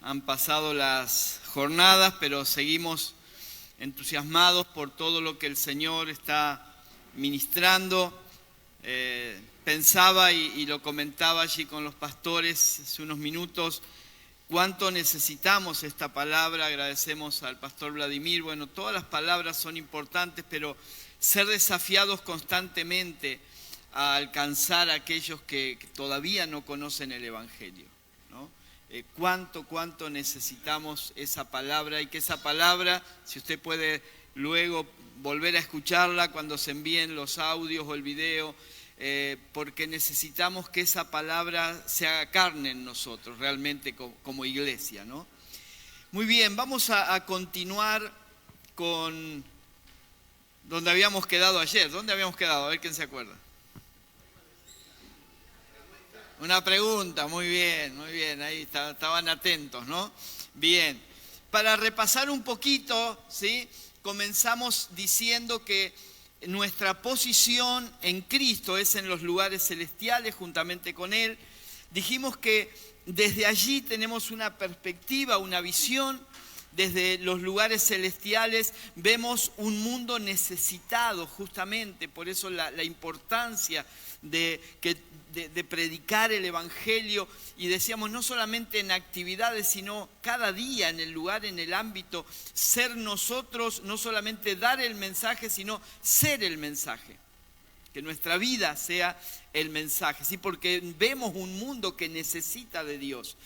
Han pasado las jornadas, pero seguimos entusiasmados por todo lo que el Señor está ministrando. Pensaba y lo comentaba allí con los pastores hace unos minutos, cuánto necesitamos esta palabra. Agradecemos al pastor Vladimir. Bueno, todas las palabras son importantes, pero ser desafiados constantemente a alcanzar a aquellos que todavía no conocen el Evangelio, ¿no? Cuánto necesitamos esa palabra, y que esa palabra, si usted puede luego volver a escucharla cuando se envíen los audios o el video, porque necesitamos que esa palabra se haga carne en nosotros realmente como iglesia, ¿no? Muy bien, vamos a continuar con donde habíamos quedado ayer. ¿Dónde habíamos quedado? A ver quién se acuerda. Una pregunta, muy bien, ahí estaban atentos, ¿no? Bien, para repasar un poquito, ¿sí? Comenzamos diciendo que nuestra posición en Cristo es en los lugares celestiales juntamente con Él. Dijimos que desde allí tenemos una perspectiva, una visión. Desde los lugares celestiales vemos un mundo necesitado, justamente, por eso la importancia de predicar el Evangelio. Y decíamos, no solamente en actividades, sino cada día, en el lugar, en el ámbito, ser nosotros, no solamente dar el mensaje, sino ser el mensaje. Que nuestra vida sea el mensaje, ¿sí? Porque vemos un mundo que necesita de Dios.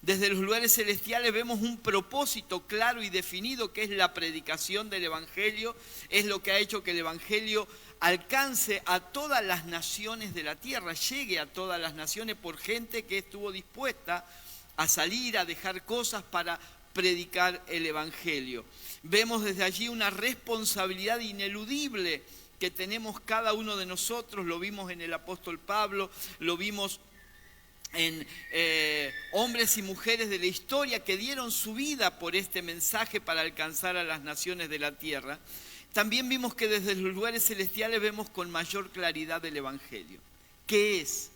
Desde los lugares celestiales vemos un propósito claro y definido, que es la predicación del Evangelio. Es lo que ha hecho que el Evangelio alcance a todas las naciones de la tierra, llegue a todas las naciones por gente que estuvo dispuesta a salir, a dejar cosas para predicar el Evangelio. Vemos desde allí una responsabilidad ineludible que tenemos cada uno de nosotros. Lo vimos en el apóstol Pablo, lo vimos en hombres y mujeres de la historia que dieron su vida por este mensaje para alcanzar a las naciones de la tierra. También vimos que desde los lugares celestiales vemos con mayor claridad el Evangelio. ¿Qué es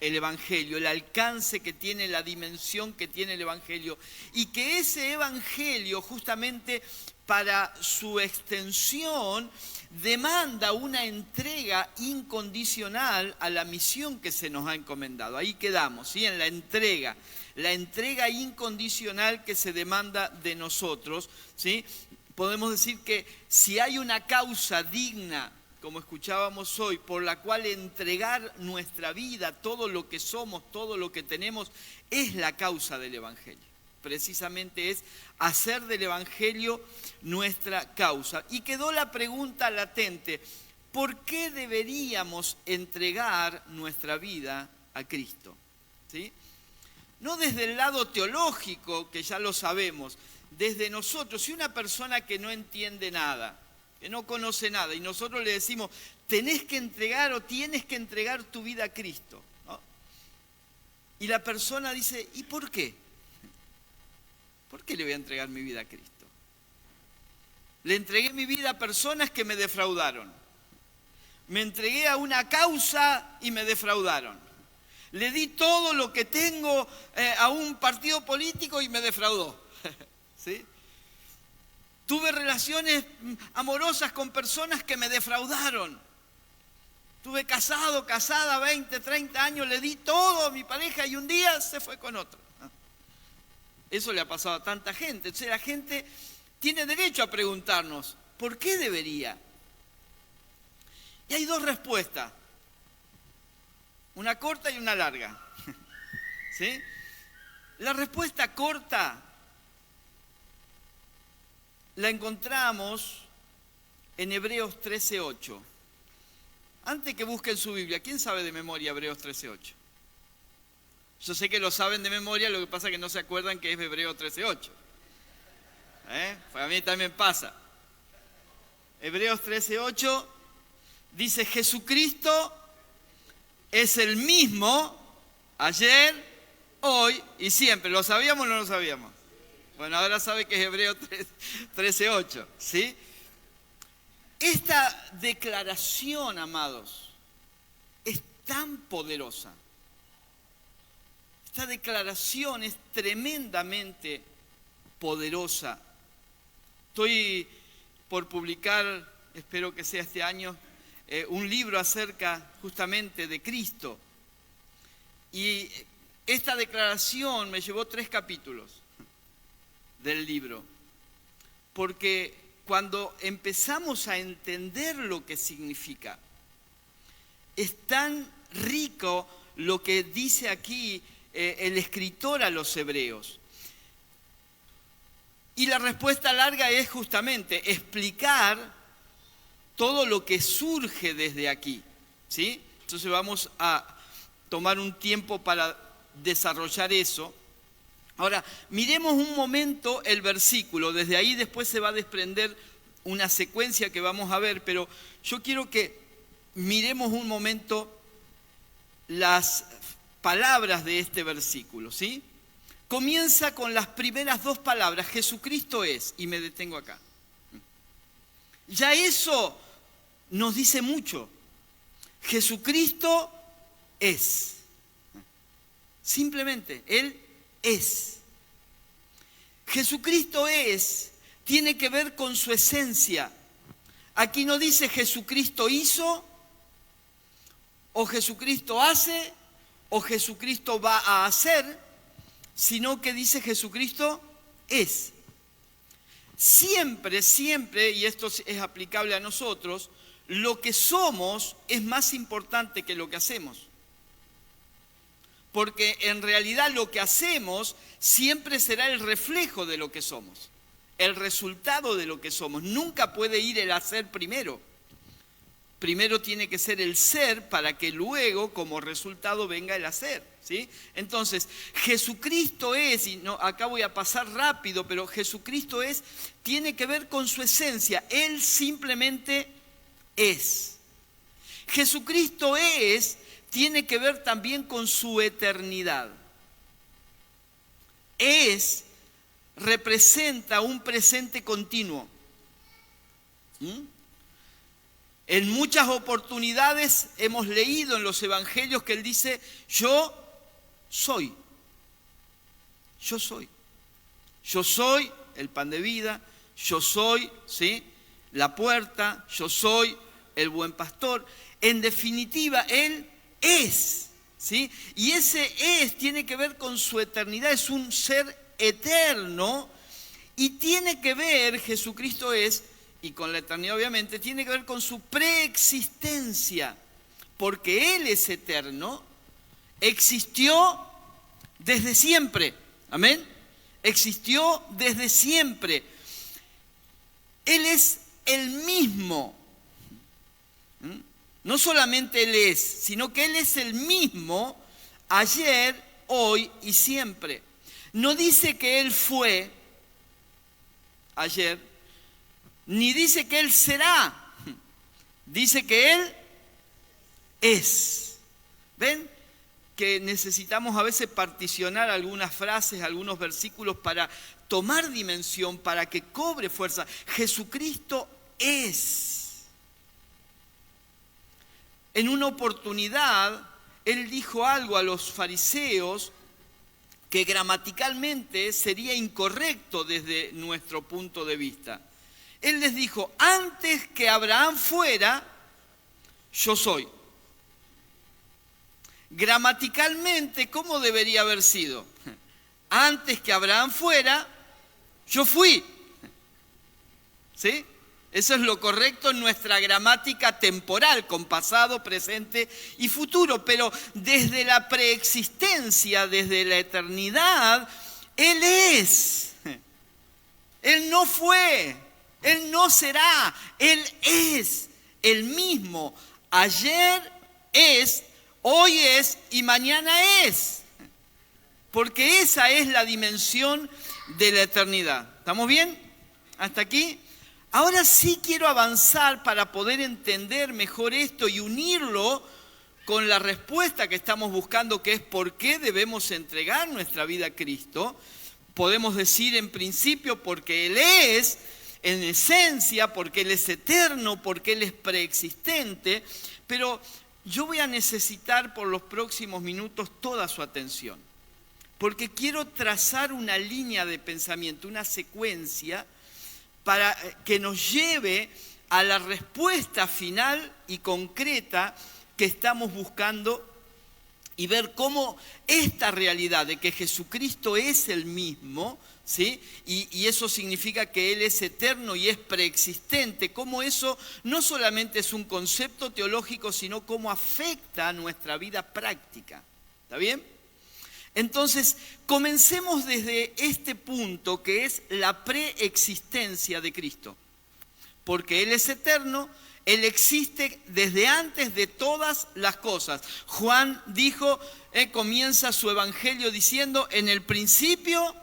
el Evangelio? El alcance que tiene, la dimensión que tiene el Evangelio. Y que ese Evangelio, justamente para su extensión, demanda una entrega incondicional a la misión que se nos ha encomendado. Ahí quedamos, ¿sí? En la entrega incondicional que se demanda de nosotros, ¿sí? Podemos decir que si hay una causa digna, como escuchábamos hoy, por la cual entregar nuestra vida, todo lo que somos, todo lo que tenemos, es la causa del Evangelio. Precisamente es hacer del Evangelio nuestra causa. Y quedó la pregunta latente: ¿por qué deberíamos entregar nuestra vida a Cristo? ¿Sí? No desde el lado teológico, que ya lo sabemos, desde nosotros. Si una persona que no entiende nada, que no conoce nada, y nosotros le decimos, tenés que entregar o tienes que entregar tu vida a Cristo, ¿no? Y la persona dice, ¿y por qué? ¿Por qué le voy a entregar mi vida a Cristo? Le entregué mi vida a personas que me defraudaron. Me entregué a una causa y me defraudaron. Le di todo lo que tengo a un partido político y me defraudó. ¿Sí? Tuve relaciones amorosas con personas que me defraudaron. Tuve casada, 20, 30 años, le di todo a mi pareja y un día se fue con otro. Eso le ha pasado a tanta gente. Entonces la gente tiene derecho a preguntarnos, ¿por qué debería? Y hay dos respuestas, una corta y una larga. ¿Sí? La respuesta corta la encontramos en Hebreos 13:8. Antes que busquen su Biblia, ¿quién sabe de memoria Hebreos 13:8? Yo sé que lo saben de memoria, lo que pasa es que no se acuerdan que es Hebreos 13:8. Pues a mí también pasa. Hebreos 13:8 dice, Jesucristo es el mismo ayer, hoy y siempre. ¿Lo sabíamos o no lo sabíamos? Bueno, ahora sabe que es Hebreos 13:8, ¿sí? Esta declaración, amados, es tan poderosa, esta declaración es tremendamente poderosa. Estoy por publicar, espero que sea este año, un libro acerca justamente de Cristo. Y esta declaración me llevó 3 capítulos del libro. Porque cuando empezamos a entender lo que significa, es tan rico lo que dice aquí el escritor a los hebreos. Y la respuesta larga es justamente explicar todo lo que surge desde aquí, ¿sí? Entonces vamos a tomar un tiempo para desarrollar eso. Ahora, miremos un momento el versículo. Desde ahí después se va a desprender una secuencia que vamos a ver, pero yo quiero que miremos un momento las palabras de este versículo, ¿sí? Comienza con las primeras 2 palabras, Jesucristo es, y me detengo acá. Ya eso nos dice mucho. Jesucristo es. Simplemente, Él es. Jesucristo es, tiene que ver con su esencia. Aquí no dice Jesucristo hizo, o Jesucristo hace, o Jesucristo va a hacer, sino que dice Jesucristo es. Siempre, siempre, y esto es aplicable a nosotros, lo que somos es más importante que lo que hacemos. Porque en realidad lo que hacemos siempre será el reflejo de lo que somos, el resultado de lo que somos. Nunca puede ir el hacer primero. Primero tiene que ser el ser para que luego como resultado venga el hacer, ¿sí? Entonces, Jesucristo es, y no, acá voy a pasar rápido, pero Jesucristo es, tiene que ver con su esencia. Él simplemente es. Jesucristo es, tiene que ver también con su eternidad. Es, representa un presente continuo. En muchas oportunidades hemos leído en los evangelios que Él dice, yo soy. Yo soy. Yo soy el pan de vida, yo soy, ¿sí?, la puerta, yo soy el buen pastor. En definitiva, Él es, ¿sí? Y ese es tiene que ver con su eternidad, es un ser eterno y tiene que ver, Jesucristo es, y con la eternidad obviamente, tiene que ver con su preexistencia, porque Él es eterno, existió desde siempre, amén, existió desde siempre. Él es el mismo. No solamente Él es, sino que Él es el mismo ayer, hoy y siempre. No dice que Él fue ayer, ni dice que Él será. Dice que Él es. ¿Ven? Que necesitamos a veces particionar algunas frases, algunos versículos para tomar dimensión, para que cobre fuerza. Jesucristo es. En una oportunidad, Él dijo algo a los fariseos que gramaticalmente sería incorrecto desde nuestro punto de vista. Él les dijo, antes que Abraham fuera, yo soy. Gramaticalmente, ¿cómo debería haber sido? Antes que Abraham fuera, yo fui. ¿Sí? Eso es lo correcto en nuestra gramática temporal, con pasado, presente y futuro. Pero desde la preexistencia, desde la eternidad, Él es. Él no fue, Él no será, Él es el mismo. Ayer es, hoy es y mañana es. Porque esa es la dimensión de la eternidad. ¿Estamos bien? ¿Hasta aquí? Ahora sí quiero avanzar para poder entender mejor esto y unirlo con la respuesta que estamos buscando, que es por qué debemos entregar nuestra vida a Cristo. Podemos decir en principio porque Él es, en esencia, porque Él es eterno, porque Él es preexistente, pero yo voy a necesitar por los próximos minutos toda su atención. porque quiero trazar una línea de pensamiento, una secuencia, para que nos lleve a la respuesta final y concreta que estamos buscando y ver cómo esta realidad de que Jesucristo es el mismo, ¿sí? Y eso significa que Él es eterno y es preexistente, cómo eso no solamente es un concepto teológico, sino cómo afecta a nuestra vida práctica. ¿Está bien? Entonces, comencemos desde este punto que es la preexistencia de Cristo. Porque Él es eterno, Él existe desde antes de todas las cosas. Juan dijo, comienza su evangelio diciendo, en el principio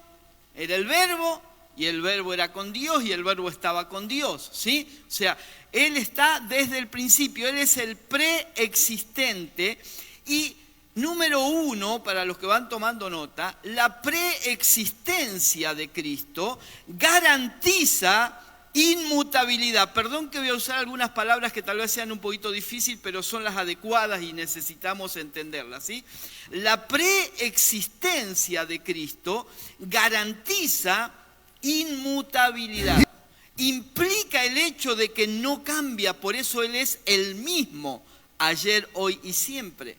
era el verbo, y el verbo era con Dios, y el verbo estaba con Dios, ¿sí? O sea, Él está desde el principio, Él es el preexistente. Y número uno, para los que van tomando nota, la preexistencia de Cristo garantiza inmutabilidad. Perdón que voy a usar algunas palabras que tal vez sean un poquito difíciles, pero son las adecuadas y necesitamos entenderlas, ¿sí? La preexistencia de Cristo garantiza inmutabilidad. Implica el hecho de que no cambia, por eso Él es el mismo, ayer, hoy y siempre.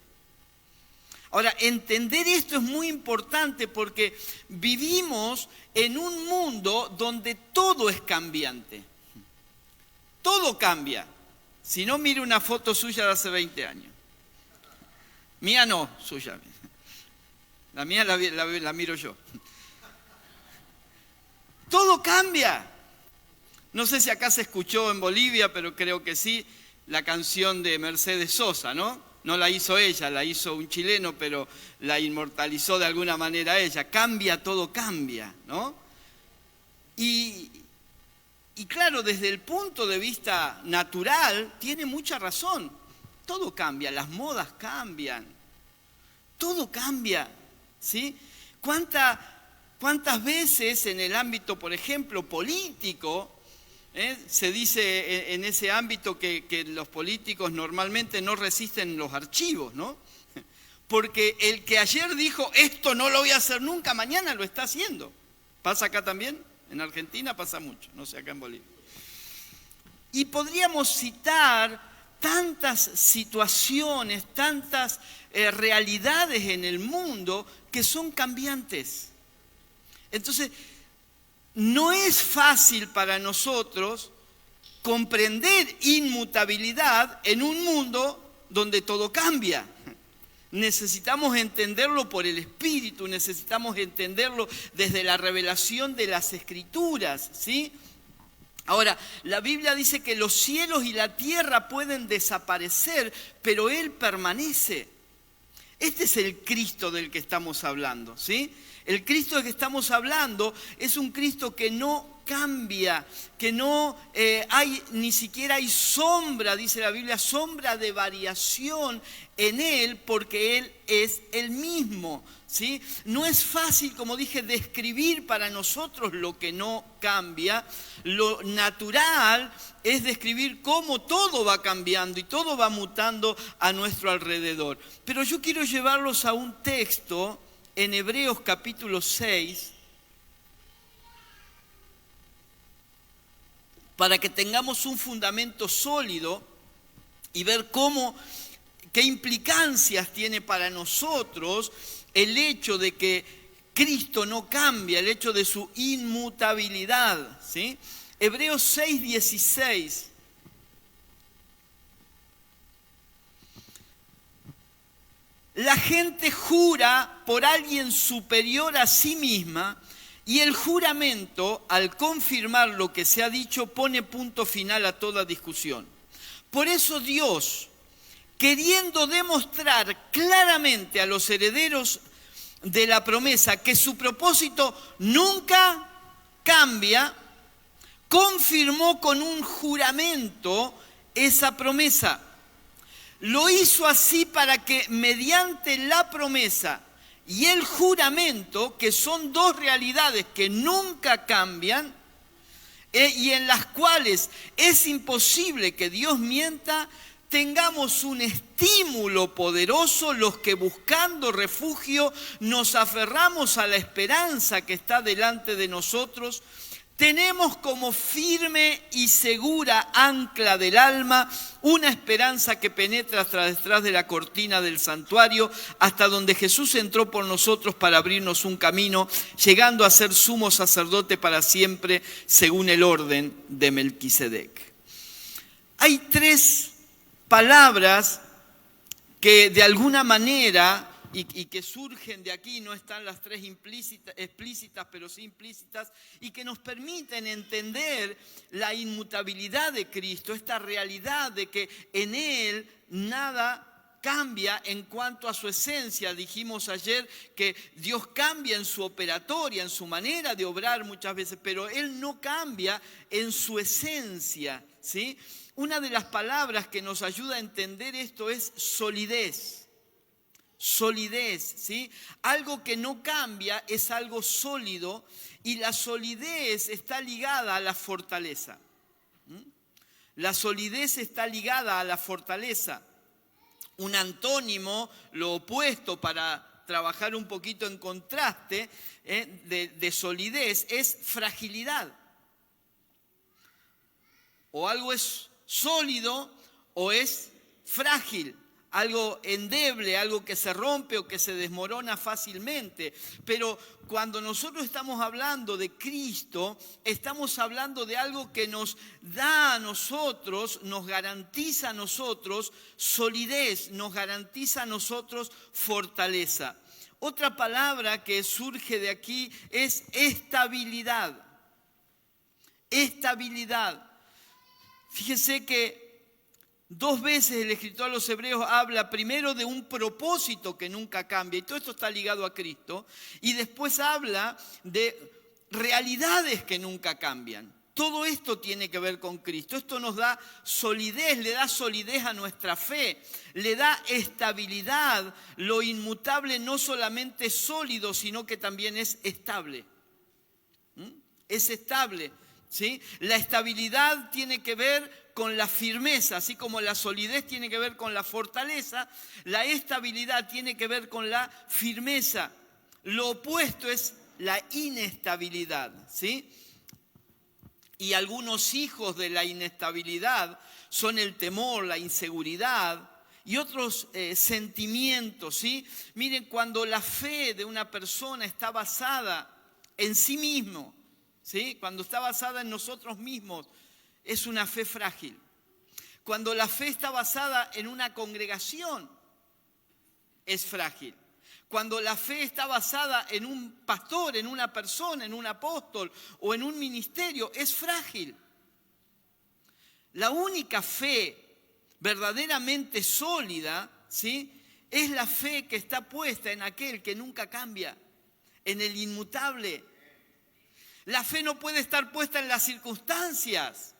Ahora, entender esto es muy importante porque vivimos en un mundo donde todo es cambiante. Todo cambia. Si no, mire una foto suya de hace 20 años. Mía no, suya. La mía la miro yo. Todo cambia. No sé si acá se escuchó en Bolivia, pero creo que sí, la canción de Mercedes Sosa, ¿no? No la hizo ella, la hizo un chileno, pero la inmortalizó de alguna manera ella. Cambia, todo cambia, ¿no? Y claro, desde el punto de vista natural, tiene mucha razón. Todo cambia, las modas cambian. Todo cambia, ¿sí? ¿Cuántas veces en el ámbito, por ejemplo, político, se dice en ese ámbito que los políticos normalmente no resisten los archivos, ¿no? Porque el que ayer dijo, esto no lo voy a hacer nunca, mañana lo está haciendo. ¿Pasa acá también? En Argentina pasa mucho, no sé acá en Bolivia. Y podríamos citar tantas situaciones, tantas realidades en el mundo que son cambiantes. Entonces, no es fácil para nosotros comprender inmutabilidad en un mundo donde todo cambia. Necesitamos entenderlo por el Espíritu, necesitamos entenderlo desde la revelación de las Escrituras, ¿sí? Ahora, la Biblia dice que los cielos y la tierra pueden desaparecer, pero Él permanece. Este es el Cristo del que estamos hablando, ¿sí? El Cristo del que estamos hablando es un Cristo que no cambia, que no ni siquiera hay sombra, dice la Biblia, sombra de variación en Él, porque Él es el mismo, ¿sí? No es fácil, como dije, describir para nosotros lo que no cambia. Lo natural es describir cómo todo va cambiando y todo va mutando a nuestro alrededor. Pero yo quiero llevarlos a un texto en Hebreos capítulo 6, para que tengamos un fundamento sólido y ver qué implicancias tiene para nosotros el hecho de que Cristo no cambia, el hecho de su inmutabilidad, ¿sí? Hebreos 6, 16. La gente jura por alguien superior a sí misma y el juramento, al confirmar lo que se ha dicho, pone punto final a toda discusión. Por eso Dios, queriendo demostrar claramente a los herederos de la promesa que su propósito nunca cambia, confirmó con un juramento esa promesa. Lo hizo así para que mediante la promesa y el juramento, que son dos realidades que nunca cambian y en las cuales es imposible que Dios mienta, tengamos un estímulo poderoso los que buscando refugio nos aferramos a la esperanza que está delante de nosotros. Tenemos como firme y segura ancla del alma una esperanza que penetra hasta detrás de la cortina del santuario, hasta donde Jesús entró por nosotros para abrirnos un camino, llegando a ser sumo sacerdote para siempre, según el orden de Melquisedec. Hay tres palabras que de alguna manera, y que surgen de aquí, no están las tres explícitas, pero sí implícitas, y que nos permiten entender la inmutabilidad de Cristo, esta realidad de que en Él nada cambia en cuanto a su esencia. Dijimos ayer que Dios cambia en su operatoria, en su manera de obrar muchas veces, pero Él no cambia en su esencia, ¿sí? Una de las palabras que nos ayuda a entender esto es solidez. Solidez, ¿sí? Algo que no cambia es algo sólido y la solidez está ligada a la fortaleza. La solidez está ligada a la fortaleza. Un antónimo, lo opuesto para trabajar un poquito en contraste de solidez, es fragilidad. O algo es sólido o es frágil. Algo endeble, algo que se rompe o que se desmorona fácilmente. Pero cuando nosotros estamos hablando de Cristo, estamos hablando de algo que nos da a nosotros, nos garantiza a nosotros solidez, nos garantiza a nosotros fortaleza. Otra palabra que surge de aquí es estabilidad. Estabilidad. Fíjese que 2 veces el escritor a los Hebreos habla primero de un propósito que nunca cambia, y todo esto está ligado a Cristo, y después habla de realidades que nunca cambian. Todo esto tiene que ver con Cristo. Esto nos da solidez, le da solidez a nuestra fe, le da estabilidad. Lo inmutable no solamente es sólido, sino que también es estable. Es estable, ¿sí? La estabilidad tiene que ver con la firmeza, así como la solidez tiene que ver con la fortaleza, la estabilidad tiene que ver con la firmeza. Lo opuesto es la inestabilidad, ¿sí? Y algunos hijos de la inestabilidad son el temor, la inseguridad y otros sentimientos, ¿sí? Miren, cuando la fe de una persona está basada en sí mismo, ¿sí? Cuando está basada en nosotros mismos, es una fe frágil. Cuando la fe está basada en una congregación, es frágil. Cuando la fe está basada en un pastor, en una persona, en un apóstol o en un ministerio, es frágil. La única fe verdaderamente sólida, ¿sí?, es la fe que está puesta en aquel que nunca cambia, en el inmutable. La fe no puede estar puesta en las circunstancias.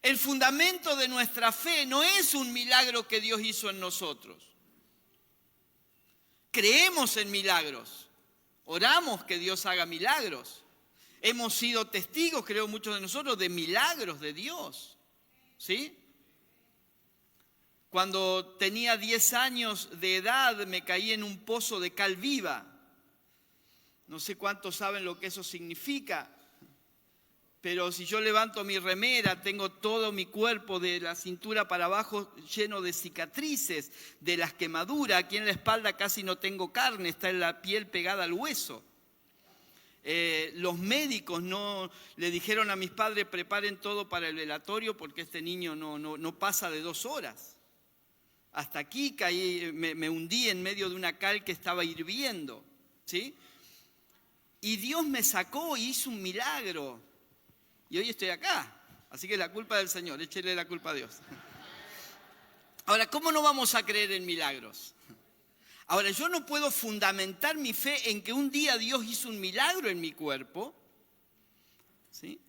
El fundamento de nuestra fe no es un milagro que Dios hizo en nosotros. Creemos en milagros, oramos que Dios haga milagros. Hemos sido testigos, creo muchos de nosotros, de milagros de Dios, ¿sí? Cuando tenía 10 años de edad me caí en un pozo de cal viva. No sé cuántos saben lo que eso significa. Pero si yo levanto mi remera, tengo todo mi cuerpo de la cintura para abajo lleno de cicatrices, de las quemaduras. Aquí en la espalda casi no tengo carne, está en la piel pegada al hueso. Los médicos no le dijeron a mis padres, preparen todo para el velatorio porque este niño no pasa de 2 horas. Hasta aquí caí, me hundí en medio de una cal que estaba hirviendo, ¿sí? Y Dios me sacó y hizo un milagro. Y hoy estoy acá, así que la culpa del Señor, échele la culpa a Dios. Ahora, ¿cómo no vamos a creer en milagros? Ahora, yo no puedo fundamentar mi fe en que un día Dios hizo un milagro en mi cuerpo, ¿sí?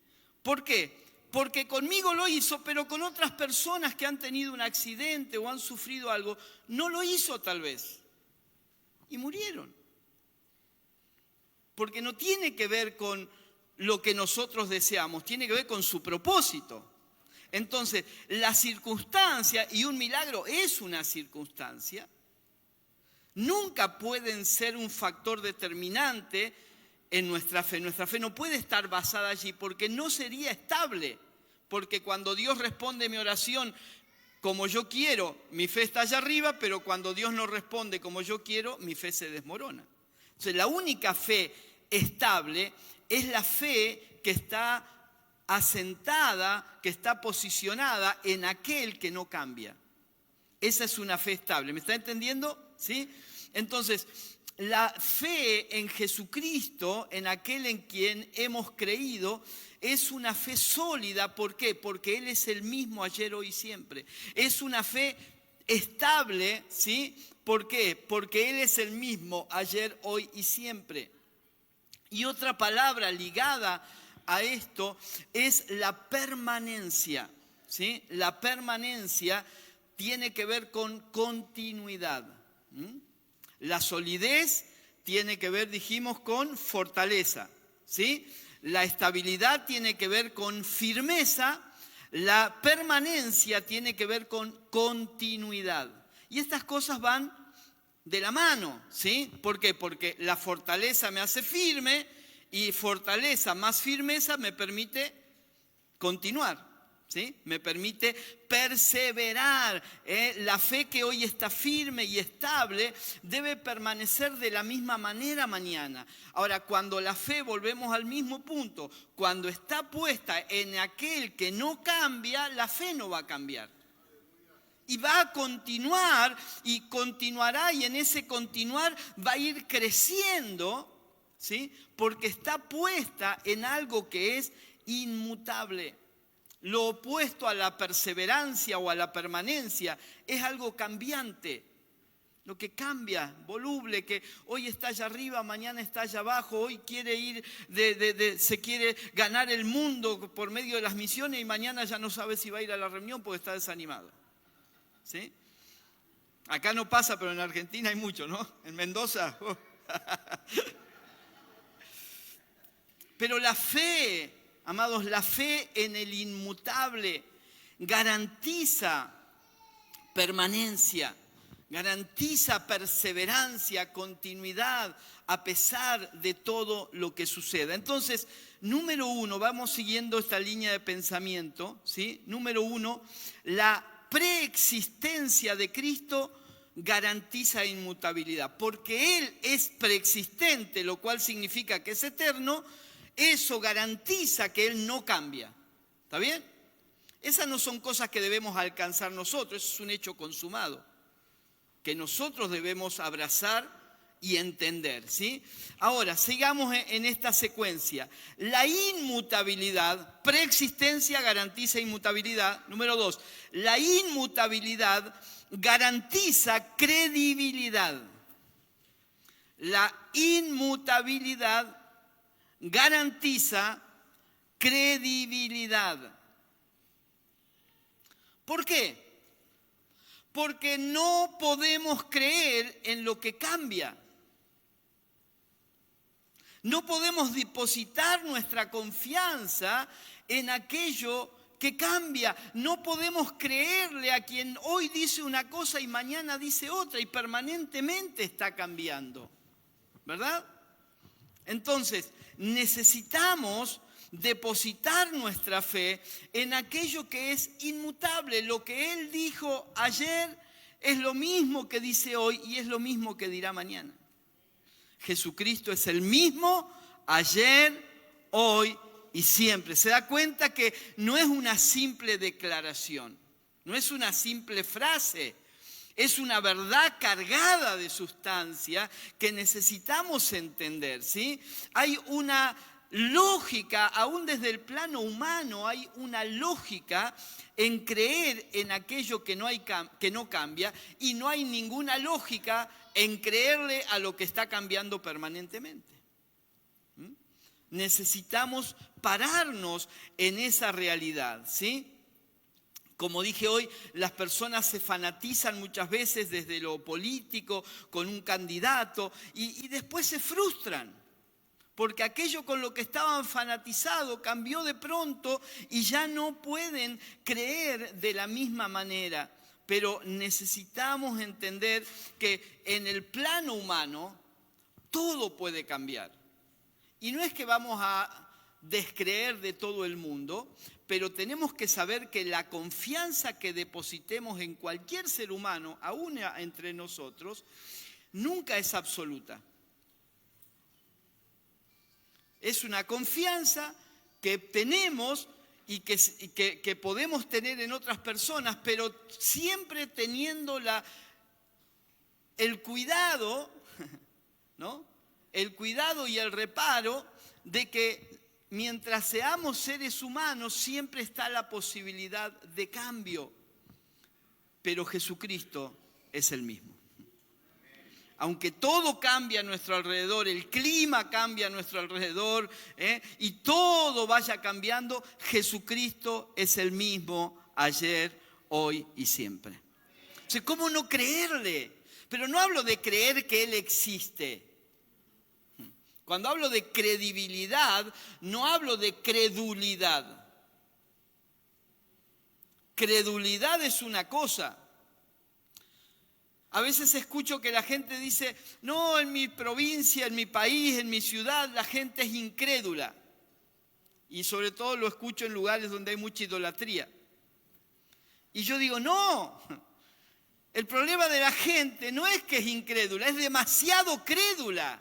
¿Por qué? Porque conmigo lo hizo, pero con otras personas que han tenido un accidente o han sufrido algo, no lo hizo tal vez. Y murieron. Porque no tiene que ver con lo que nosotros deseamos, tiene que ver con su propósito. Entonces, la circunstancia, y un milagro es una circunstancia, nunca pueden ser un factor determinante en nuestra fe. Nuestra fe no puede estar basada allí porque no sería estable. Porque cuando Dios responde mi oración como yo quiero, mi fe está allá arriba, pero cuando Dios no responde como yo quiero, mi fe se desmorona. Entonces, la única fe estable es la fe que está asentada, que está posicionada en aquel que no cambia. Esa es una fe estable. ¿Me está entendiendo? ¿Sí? Entonces, la fe en Jesucristo, en aquel en quien hemos creído, es una fe sólida. ¿Por qué? Porque Él es el mismo ayer, hoy y siempre. Es una fe estable, ¿sí? ¿Por qué? Porque Él es el mismo ayer, hoy y siempre. Y otra palabra ligada a esto es la permanencia, ¿sí? La permanencia tiene que ver con continuidad. La solidez tiene que ver, dijimos, con fortaleza, ¿sí? La estabilidad tiene que ver con firmeza, la permanencia tiene que ver con continuidad. Y estas cosas van de la mano, ¿sí? ¿Por qué? Porque la fortaleza me hace firme y fortaleza más firmeza me permite continuar, ¿sí? Me permite perseverar. La fe que hoy está firme y estable debe permanecer de la misma manera mañana. Ahora, cuando la fe, volvemos al mismo punto, cuando está puesta en aquel que no cambia, la fe no va a cambiar. Y va a continuar y continuará, y en ese continuar va a ir creciendo, ¿sí? Porque está puesta en algo que es inmutable. Lo opuesto a la perseverancia o a la permanencia es algo cambiante. Lo que cambia, voluble, que hoy está allá arriba, mañana está allá abajo, hoy quiere ir, se quiere ganar el mundo por medio de las misiones y mañana ya no sabe si va a ir a la reunión porque está desanimado. ¿Sí? Acá no pasa, pero en Argentina hay mucho, ¿no? En Mendoza. Pero la fe, amados, la fe en el inmutable garantiza permanencia, garantiza perseverancia, continuidad, a pesar de todo lo que suceda. Entonces, número uno, vamos siguiendo esta línea de pensamiento, ¿sí? Número uno, la preexistencia de Cristo garantiza inmutabilidad. Porque Él es preexistente, lo cual significa que es eterno, eso garantiza que Él no cambia. ¿Está bien? Esas no son cosas que debemos alcanzar nosotros, eso es un hecho consumado, que nosotros debemos abrazar y entender, ¿sí? Ahora, sigamos en esta secuencia. La inmutabilidad, preexistencia garantiza inmutabilidad. Número 2, la inmutabilidad garantiza credibilidad. La inmutabilidad garantiza credibilidad. ¿Por qué? Porque no podemos creer en lo que cambia. No podemos depositar nuestra confianza en aquello que cambia. No podemos creerle a quien hoy dice una cosa y mañana dice otra y permanentemente está cambiando. ¿Verdad? Entonces, necesitamos depositar nuestra fe en aquello que es inmutable. Lo que Él dijo ayer es lo mismo que dice hoy y es lo mismo que dirá mañana. Jesucristo es el mismo ayer, hoy y siempre. Se da cuenta que no es una simple declaración, no es una simple frase, es una verdad cargada de sustancia que necesitamos entender, ¿sí? Hay una lógica, aún desde el plano humano, hay una lógica en creer en aquello que no cambia, y no hay ninguna lógica en creerle a lo que está cambiando permanentemente. Necesitamos pararnos en esa realidad, ¿sí? Como dije hoy, las personas se fanatizan muchas veces desde lo político con un candidato y después se frustran. Porque aquello con lo que estaban fanatizados cambió de pronto y ya no pueden creer de la misma manera. Pero necesitamos entender que en el plano humano todo puede cambiar. Y no es que vamos a descreer de todo el mundo, pero tenemos que saber que la confianza que depositemos en cualquier ser humano, aún entre nosotros, nunca es absoluta. Es una confianza que tenemos y que podemos tener en otras personas, pero siempre teniendo el cuidado, ¿no? El cuidado y el reparo de que mientras seamos seres humanos siempre está la posibilidad de cambio. Pero Jesucristo es el mismo. Aunque todo cambia a nuestro alrededor, el clima cambia a nuestro alrededor, y todo vaya cambiando, Jesucristo es el mismo ayer, hoy y siempre. O sea, ¿cómo no creerle? Pero no hablo de creer que Él existe. Cuando hablo de credibilidad, no hablo de credulidad. Credulidad es una cosa. A veces escucho que la gente dice, no, en mi provincia, en mi país, en mi ciudad, la gente es incrédula. Y sobre todo lo escucho en lugares donde hay mucha idolatría. Y yo digo, no, el problema de la gente no es que es incrédula, es demasiado crédula.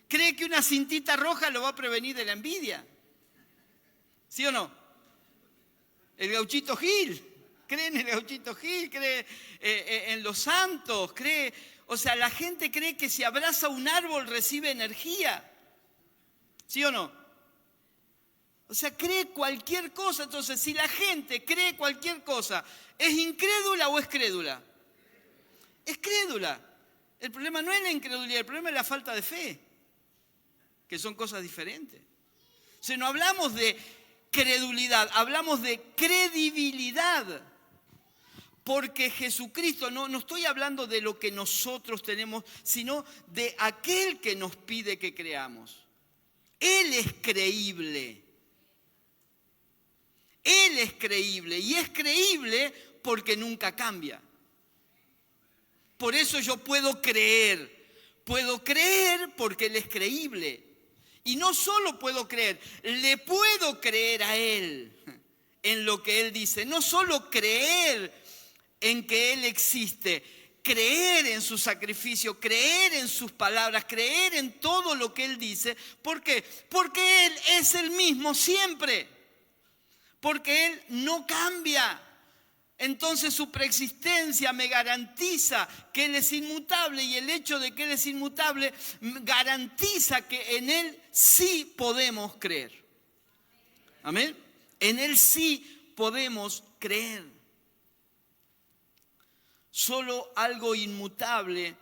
Cree que una cintita roja lo va a prevenir de la envidia. ¿Sí o no? El Gauchito Gil. Cree en el Gauchito Gil, cree en los santos, o sea, la gente cree que si abraza un árbol recibe energía. ¿Sí o no? O sea, cree cualquier cosa. Entonces, si la gente cree cualquier cosa, ¿es incrédula o es crédula? Es crédula. El problema no es la incredulidad, el problema es la falta de fe, que son cosas diferentes. O sea, no hablamos de credulidad, hablamos de credibilidad. Porque Jesucristo, no estoy hablando de lo que nosotros tenemos, sino de aquel que nos pide que creamos. Él es creíble. Él es creíble y es creíble porque nunca cambia. Por eso yo puedo creer porque Él es creíble. Y no solo puedo creer, le puedo creer a Él en lo que Él dice. No solo creer en que Él existe, creer en su sacrificio, creer en sus palabras, creer en todo lo que Él dice. ¿Por qué? Porque Él es el mismo siempre. Porque Él no cambia. Entonces su preexistencia me garantiza que Él es inmutable, y el hecho de que Él es inmutable garantiza que en Él sí podemos creer. Amén. En Él sí podemos creer. Solo algo inmutable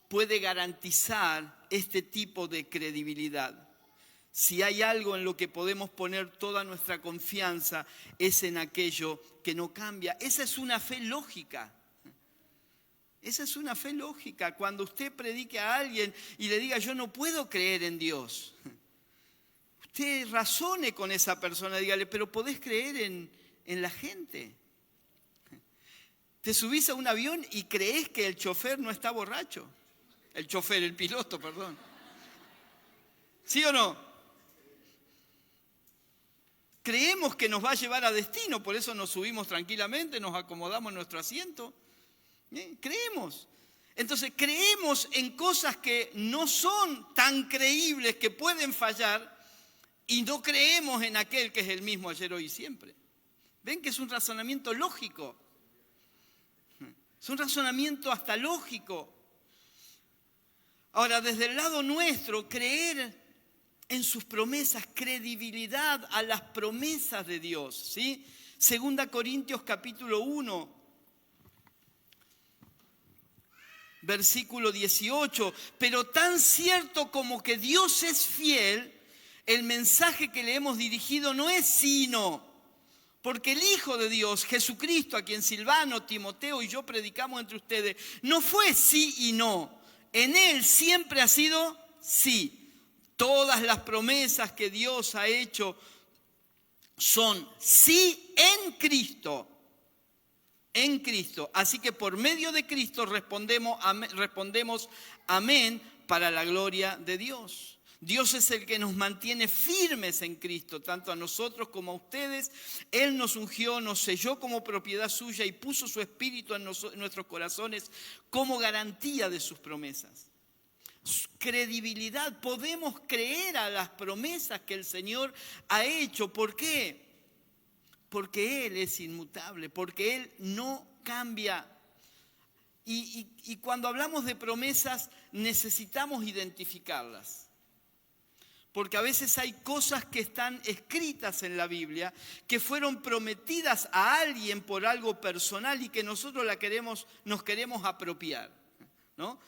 puede garantizar este tipo de credibilidad. Si hay algo en lo que podemos poner toda nuestra confianza, es en aquello que no cambia. Esa es una fe lógica. Esa es una fe lógica. Cuando usted predique a alguien y le diga, yo no puedo creer en Dios, usted razone con esa persona, dígale, pero podés creer en la gente. Te subís a un avión y creés que el chofer no está borracho. El piloto, perdón. ¿Sí o no? Creemos que nos va a llevar a destino, por eso nos subimos tranquilamente, nos acomodamos en nuestro asiento. Creemos. Entonces creemos en cosas que no son tan creíbles, que pueden fallar, y no creemos en aquel que es el mismo ayer, hoy y siempre. ¿Ven que es un razonamiento lógico? Es un razonamiento hasta lógico. Ahora, desde el lado nuestro, creer en sus promesas, credibilidad a las promesas de Dios, ¿sí? 2 Corintios capítulo 1, versículo 18. Pero tan cierto como que Dios es fiel, el mensaje que le hemos dirigido no es sino... Porque el Hijo de Dios, Jesucristo, a quien Silvano, Timoteo y yo predicamos entre ustedes, no fue sí y no. En Él siempre ha sido sí. Todas las promesas que Dios ha hecho son sí en Cristo. En Cristo. Así que por medio de Cristo respondemos amén para la gloria de Dios. Dios es el que nos mantiene firmes en Cristo, tanto a nosotros como a ustedes. Él nos ungió, nos selló como propiedad suya y puso su espíritu en nuestros corazones como garantía de sus promesas. Credibilidad, podemos creer a las promesas que el Señor ha hecho. ¿Por qué? Porque Él es inmutable, porque Él no cambia. Y cuando hablamos de promesas necesitamos identificarlas. Porque a veces hay cosas que están escritas en la Biblia, que fueron prometidas a alguien por algo personal y que nosotros nos queremos apropiar, ¿no?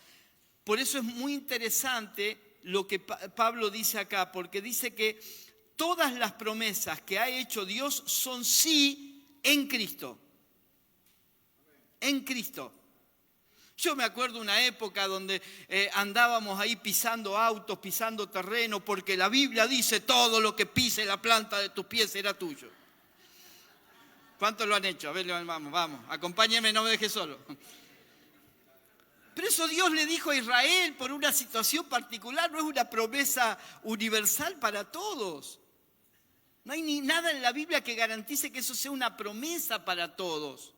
Por eso es muy interesante lo que Pablo dice acá, porque dice que todas las promesas que ha hecho Dios son sí en Cristo. En Cristo. Yo me acuerdo una época donde andábamos ahí pisando autos, pisando terreno, porque la Biblia dice todo lo que pise la planta de tus pies será tuyo. ¿Cuántos lo han hecho? A ver, vamos, acompáñenme, no me dejes solo. Pero eso Dios le dijo a Israel por una situación particular, no es una promesa universal para todos. No hay ni nada en la Biblia que garantice que eso sea una promesa para todos.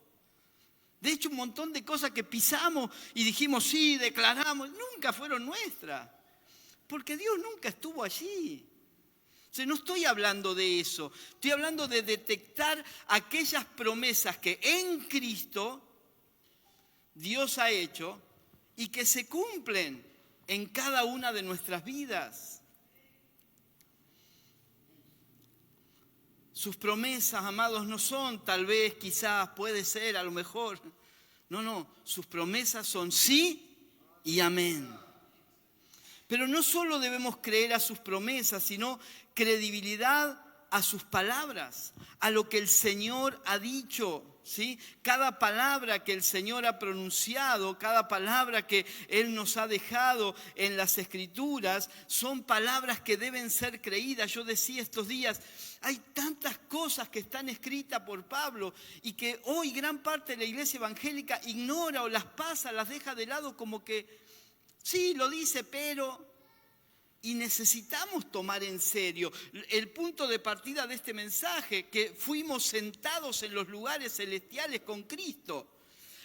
De hecho, un montón de cosas que pisamos y dijimos sí, declaramos, nunca fueron nuestras. Porque Dios nunca estuvo allí. O sea, no estoy hablando de eso. Estoy hablando de detectar aquellas promesas que en Cristo Dios ha hecho y que se cumplen en cada una de nuestras vidas. Sus promesas, amados, no son tal vez, quizás, puede ser, a lo mejor. No, sus promesas son sí y amén. Pero no solo debemos creer a sus promesas, sino credibilidad a sus palabras, a lo que el Señor ha dicho, ¿sí? Cada palabra que el Señor ha pronunciado, cada palabra que Él nos ha dejado en las Escrituras, son palabras que deben ser creídas. Yo decía estos días, hay tantas cosas que están escritas por Pablo y que hoy gran parte de la iglesia evangélica ignora o las pasa, las deja de lado como que, sí, lo dice, pero... Y necesitamos tomar en serio el punto de partida de este mensaje, que fuimos sentados en los lugares celestiales con Cristo.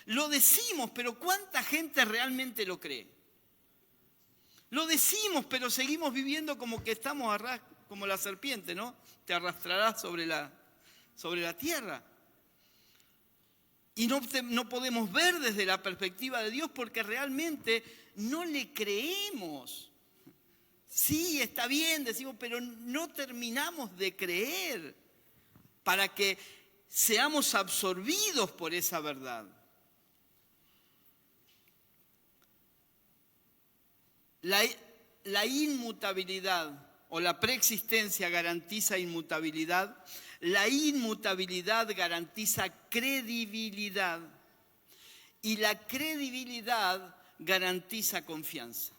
Lo decimos, pero ¿cuánta gente realmente lo cree? Lo decimos, pero seguimos viviendo como que estamos como la serpiente, ¿no? Te arrastrarás sobre la tierra. Y no podemos ver desde la perspectiva de Dios porque realmente no le creemos. Sí, está bien, decimos, pero no terminamos de creer para que seamos absorbidos por esa verdad. La inmutabilidad o la preexistencia garantiza inmutabilidad. La inmutabilidad garantiza credibilidad. Y la credibilidad garantiza confianza.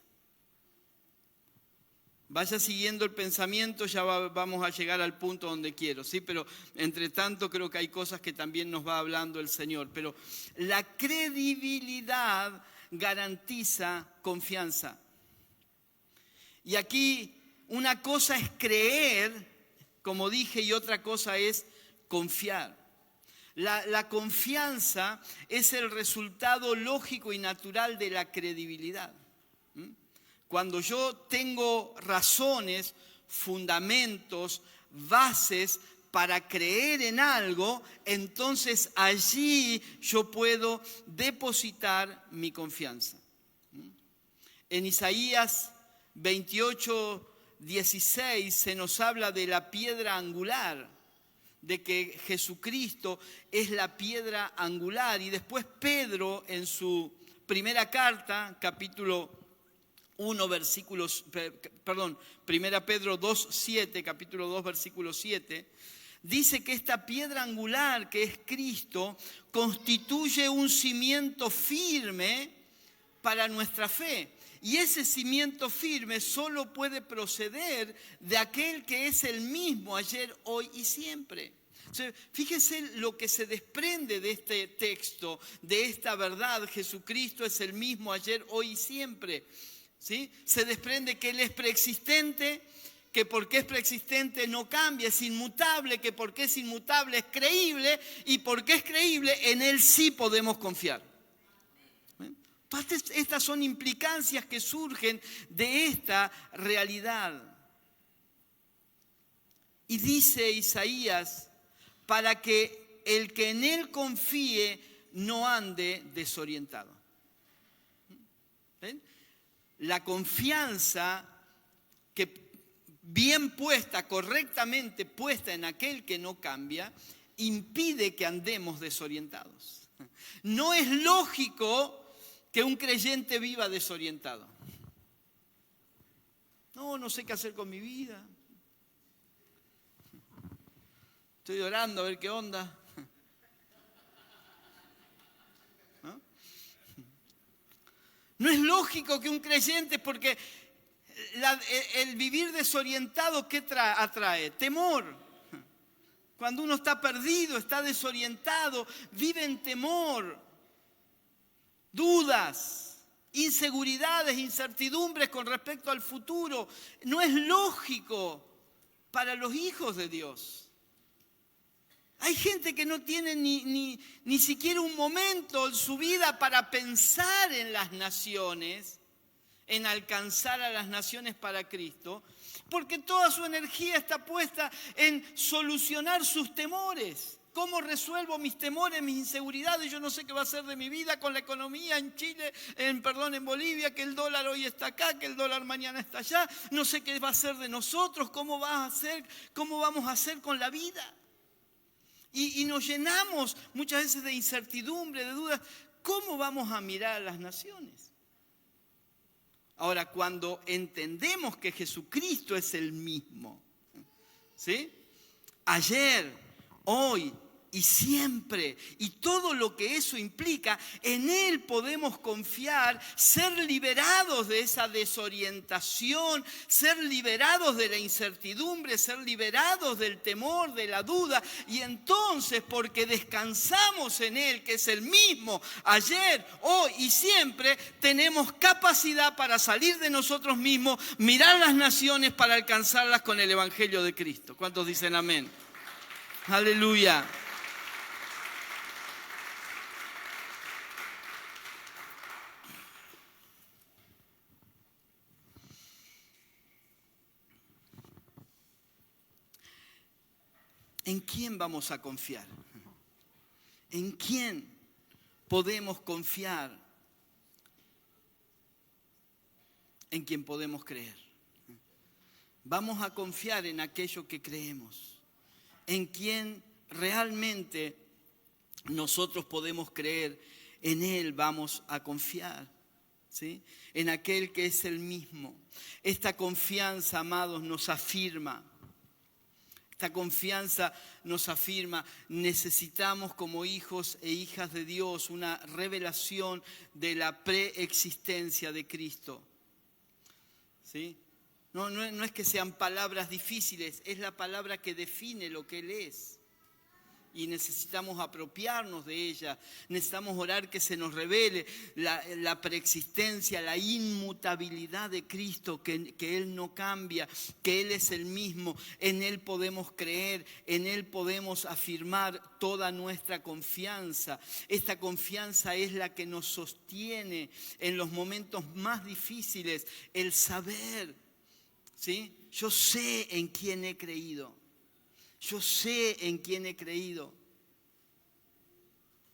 Vaya siguiendo el pensamiento, ya vamos a llegar al punto donde quiero, ¿sí? Pero entre tanto creo que hay cosas que también nos va hablando el Señor. Pero la credibilidad garantiza confianza. Y aquí una cosa es creer, como dije, y otra cosa es confiar. La confianza es el resultado lógico y natural de la credibilidad. Cuando yo tengo razones, fundamentos, bases para creer en algo, entonces allí yo puedo depositar mi confianza. En Isaías 28:16 se nos habla de la piedra angular, de que Jesucristo es la piedra angular. Y después Pedro en su primera carta, capítulo 1, Primera Pedro 2:7, capítulo 2, versículo 7, dice que esta piedra angular que es Cristo constituye un cimiento firme para nuestra fe. Y ese cimiento firme solo puede proceder de aquel que es el mismo ayer, hoy y siempre. O sea, fíjese lo que se desprende de este texto, de esta verdad. Jesucristo es el mismo ayer, hoy y siempre. ¿Sí? Se desprende que Él es preexistente, que porque es preexistente no cambia, es inmutable, que porque es inmutable es creíble, y porque es creíble en Él sí podemos confiar. Todas estas son implicancias que surgen de esta realidad. Y dice Isaías, para que el que en Él confíe no ande desorientado. ¿Ven? La confianza que bien puesta, correctamente puesta en aquel que no cambia, impide que andemos desorientados. No es lógico que un creyente viva desorientado. No sé qué hacer con mi vida. Estoy orando a ver qué onda. No es lógico que un creyente, porque el vivir desorientado, ¿qué atrae? Temor. Cuando uno está perdido, está desorientado, vive en temor. Dudas, inseguridades, incertidumbres con respecto al futuro. No es lógico para los hijos de Dios. Hay gente que no tiene ni siquiera un momento en su vida para pensar en las naciones, en alcanzar a las naciones para Cristo, porque toda su energía está puesta en solucionar sus temores. ¿Cómo resuelvo mis temores, mis inseguridades? Yo no sé qué va a ser de mi vida con la economía en Chile, en Bolivia, que el dólar hoy está acá, que el dólar mañana está allá. No sé qué va a ser de nosotros, cómo vamos a hacer con la vida. Y nos llenamos muchas veces de incertidumbre, de dudas. ¿Cómo vamos a mirar a las naciones? Ahora, cuando entendemos que Jesucristo es el mismo, ¿sí? Ayer, hoy y siempre, y todo lo que eso implica, en Él podemos confiar, ser liberados de esa desorientación, ser liberados de la incertidumbre, ser liberados del temor, de la duda, y entonces, porque descansamos en Él, que es el mismo ayer, hoy y siempre, tenemos capacidad para salir de nosotros mismos, mirar las naciones para alcanzarlas con el Evangelio de Cristo. ¿Cuántos dicen amén? Aleluya. ¿En quién vamos a confiar? ¿En quién podemos confiar? En quien podemos creer. Vamos a confiar en aquello que creemos. En quien realmente nosotros podemos creer. En Él vamos a confiar. ¿Sí? En aquel que es el mismo. Esta confianza, amados, nos afirma. Esta confianza nos afirma, necesitamos como hijos e hijas de Dios una revelación de la preexistencia de Cristo. ¿Sí? No es que sean palabras difíciles, es la palabra que define lo que Él es. Y necesitamos apropiarnos de ella, necesitamos orar que se nos revele la preexistencia, la inmutabilidad de Cristo, que Él no cambia, que Él es el mismo, en Él podemos creer, en Él podemos afirmar toda nuestra confianza. Esta confianza es la que nos sostiene en los momentos más difíciles, el saber, ¿sí? Yo sé en quién he creído. Yo sé en quién he creído.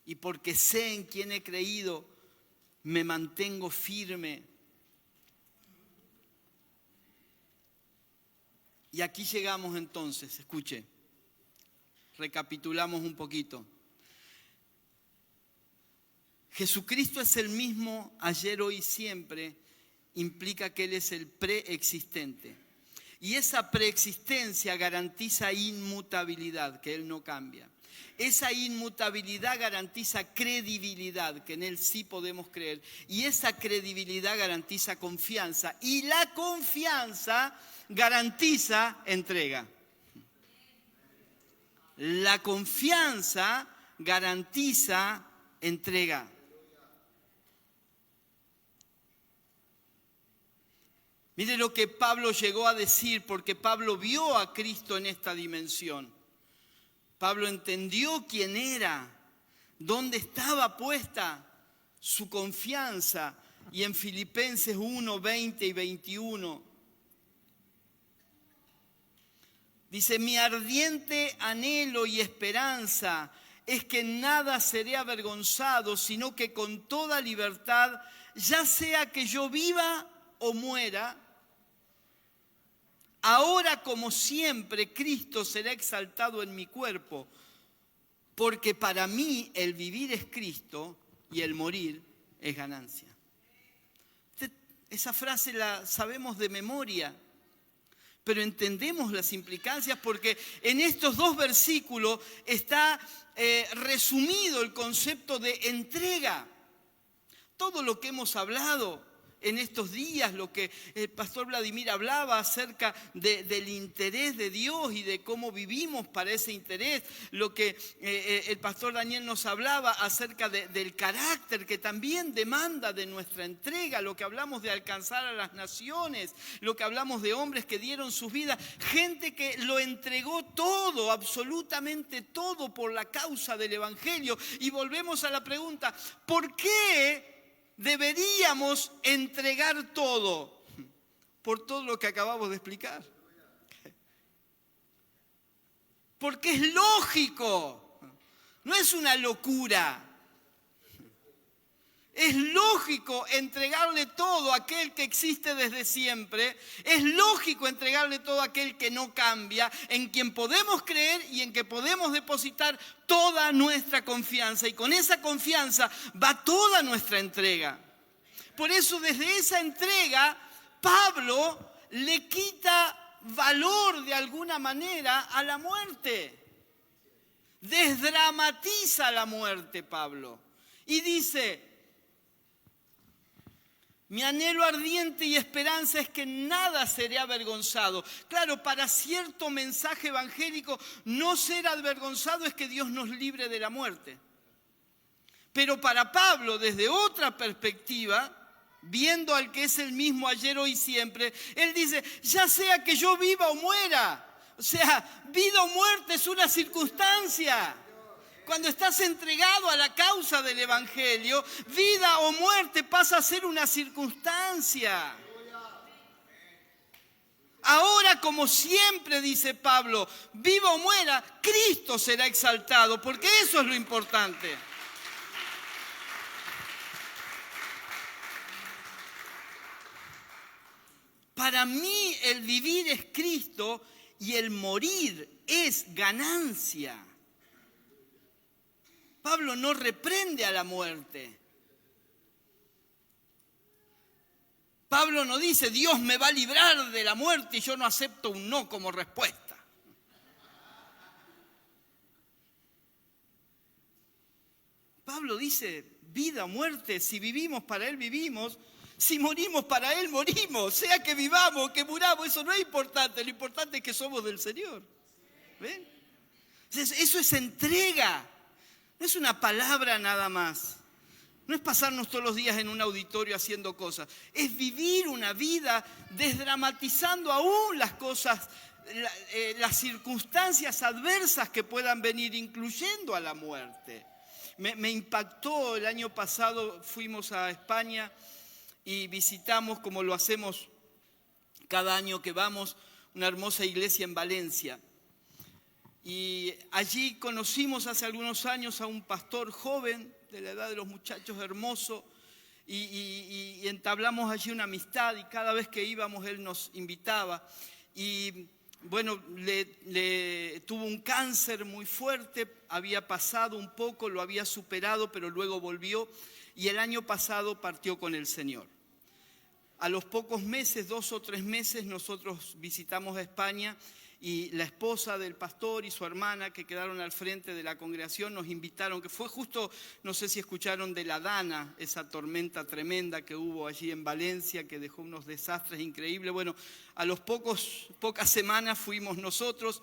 Y porque sé en quién he creído, me mantengo firme. Y aquí llegamos entonces, escuche, recapitulamos un poquito. Jesucristo es el mismo ayer, hoy y siempre, implica que Él es el preexistente. Y esa preexistencia garantiza inmutabilidad, que Él no cambia. Esa inmutabilidad garantiza credibilidad, que en Él sí podemos creer. Y esa credibilidad garantiza confianza. Y la confianza garantiza entrega. La confianza garantiza entrega. Mire lo que Pablo llegó a decir, porque Pablo vio a Cristo en esta dimensión. Pablo entendió quién era, dónde estaba puesta su confianza. Y en Filipenses 1, 20 y 21 dice: mi ardiente anhelo y esperanza es que en nada seré avergonzado, sino que con toda libertad, ya sea que yo viva o muera, ahora como siempre Cristo será exaltado en mi cuerpo, porque para mí el vivir es Cristo y el morir es ganancia. Esa frase la sabemos de memoria, pero entendemos las implicancias porque en estos dos versículos está resumido el concepto de entrega. Todo lo que hemos hablado en estos días, lo que el pastor Vladimir hablaba acerca del interés de Dios y de cómo vivimos para ese interés, lo que el pastor Daniel nos hablaba acerca del carácter que también demanda de nuestra entrega, lo que hablamos de alcanzar a las naciones, lo que hablamos de hombres que dieron sus vidas, gente que lo entregó todo, absolutamente todo por la causa del Evangelio. Y volvemos a la pregunta, ¿por qué deberíamos entregar todo? Por todo lo que acabamos de explicar. Porque es lógico, no es una locura. Es lógico entregarle todo a aquel que existe desde siempre. Es lógico entregarle todo a aquel que no cambia, en quien podemos creer y en que podemos depositar toda nuestra confianza. Y con esa confianza va toda nuestra entrega. Por eso desde esa entrega, Pablo le quita valor de alguna manera a la muerte. Desdramatiza la muerte, Pablo. Y dice: mi anhelo ardiente y esperanza es que nada seré avergonzado. Claro, para cierto mensaje evangélico, no ser avergonzado es que Dios nos libre de la muerte. Pero para Pablo, desde otra perspectiva, viendo al que es el mismo ayer, hoy y siempre, él dice: ya sea que yo viva o muera. O sea, vida o muerte es una circunstancia. Cuando estás entregado a la causa del Evangelio, vida o muerte pasa a ser una circunstancia. Ahora, como siempre, dice Pablo, viva o muera, Cristo será exaltado, porque eso es lo importante. Para mí el vivir es Cristo y el morir es ganancia. Pablo no reprende a la muerte. Pablo no dice: Dios me va a librar de la muerte y yo no acepto un no como respuesta. Pablo dice: vida o muerte, si vivimos para Él vivimos, si morimos para Él morimos, sea que vivamos o que muramos, eso no es importante, lo importante es que somos del Señor. ¿Ven? Eso es entrega. No es una palabra nada más. No es pasarnos todos los días en un auditorio haciendo cosas. Es vivir una vida desdramatizando aún las cosas, las circunstancias adversas que puedan venir, incluyendo a la muerte. Me impactó el año pasado, fuimos a España y visitamos, como lo hacemos cada año que vamos, una hermosa iglesia en Valencia. Y allí conocimos hace algunos años a un pastor joven, de la edad de los muchachos, hermoso, y entablamos allí una amistad, y cada vez que íbamos él nos invitaba. Y bueno, tuvo un cáncer muy fuerte, había pasado un poco, lo había superado, pero luego volvió, y el año pasado partió con el Señor. A los pocos meses, 2 o 3 meses, nosotros visitamos a España y la esposa del pastor y su hermana que quedaron al frente de la congregación nos invitaron, que fue justo, no sé si escucharon de la Dana, esa tormenta tremenda que hubo allí en Valencia, que dejó unos desastres increíbles. Bueno, a los pocas semanas fuimos nosotros.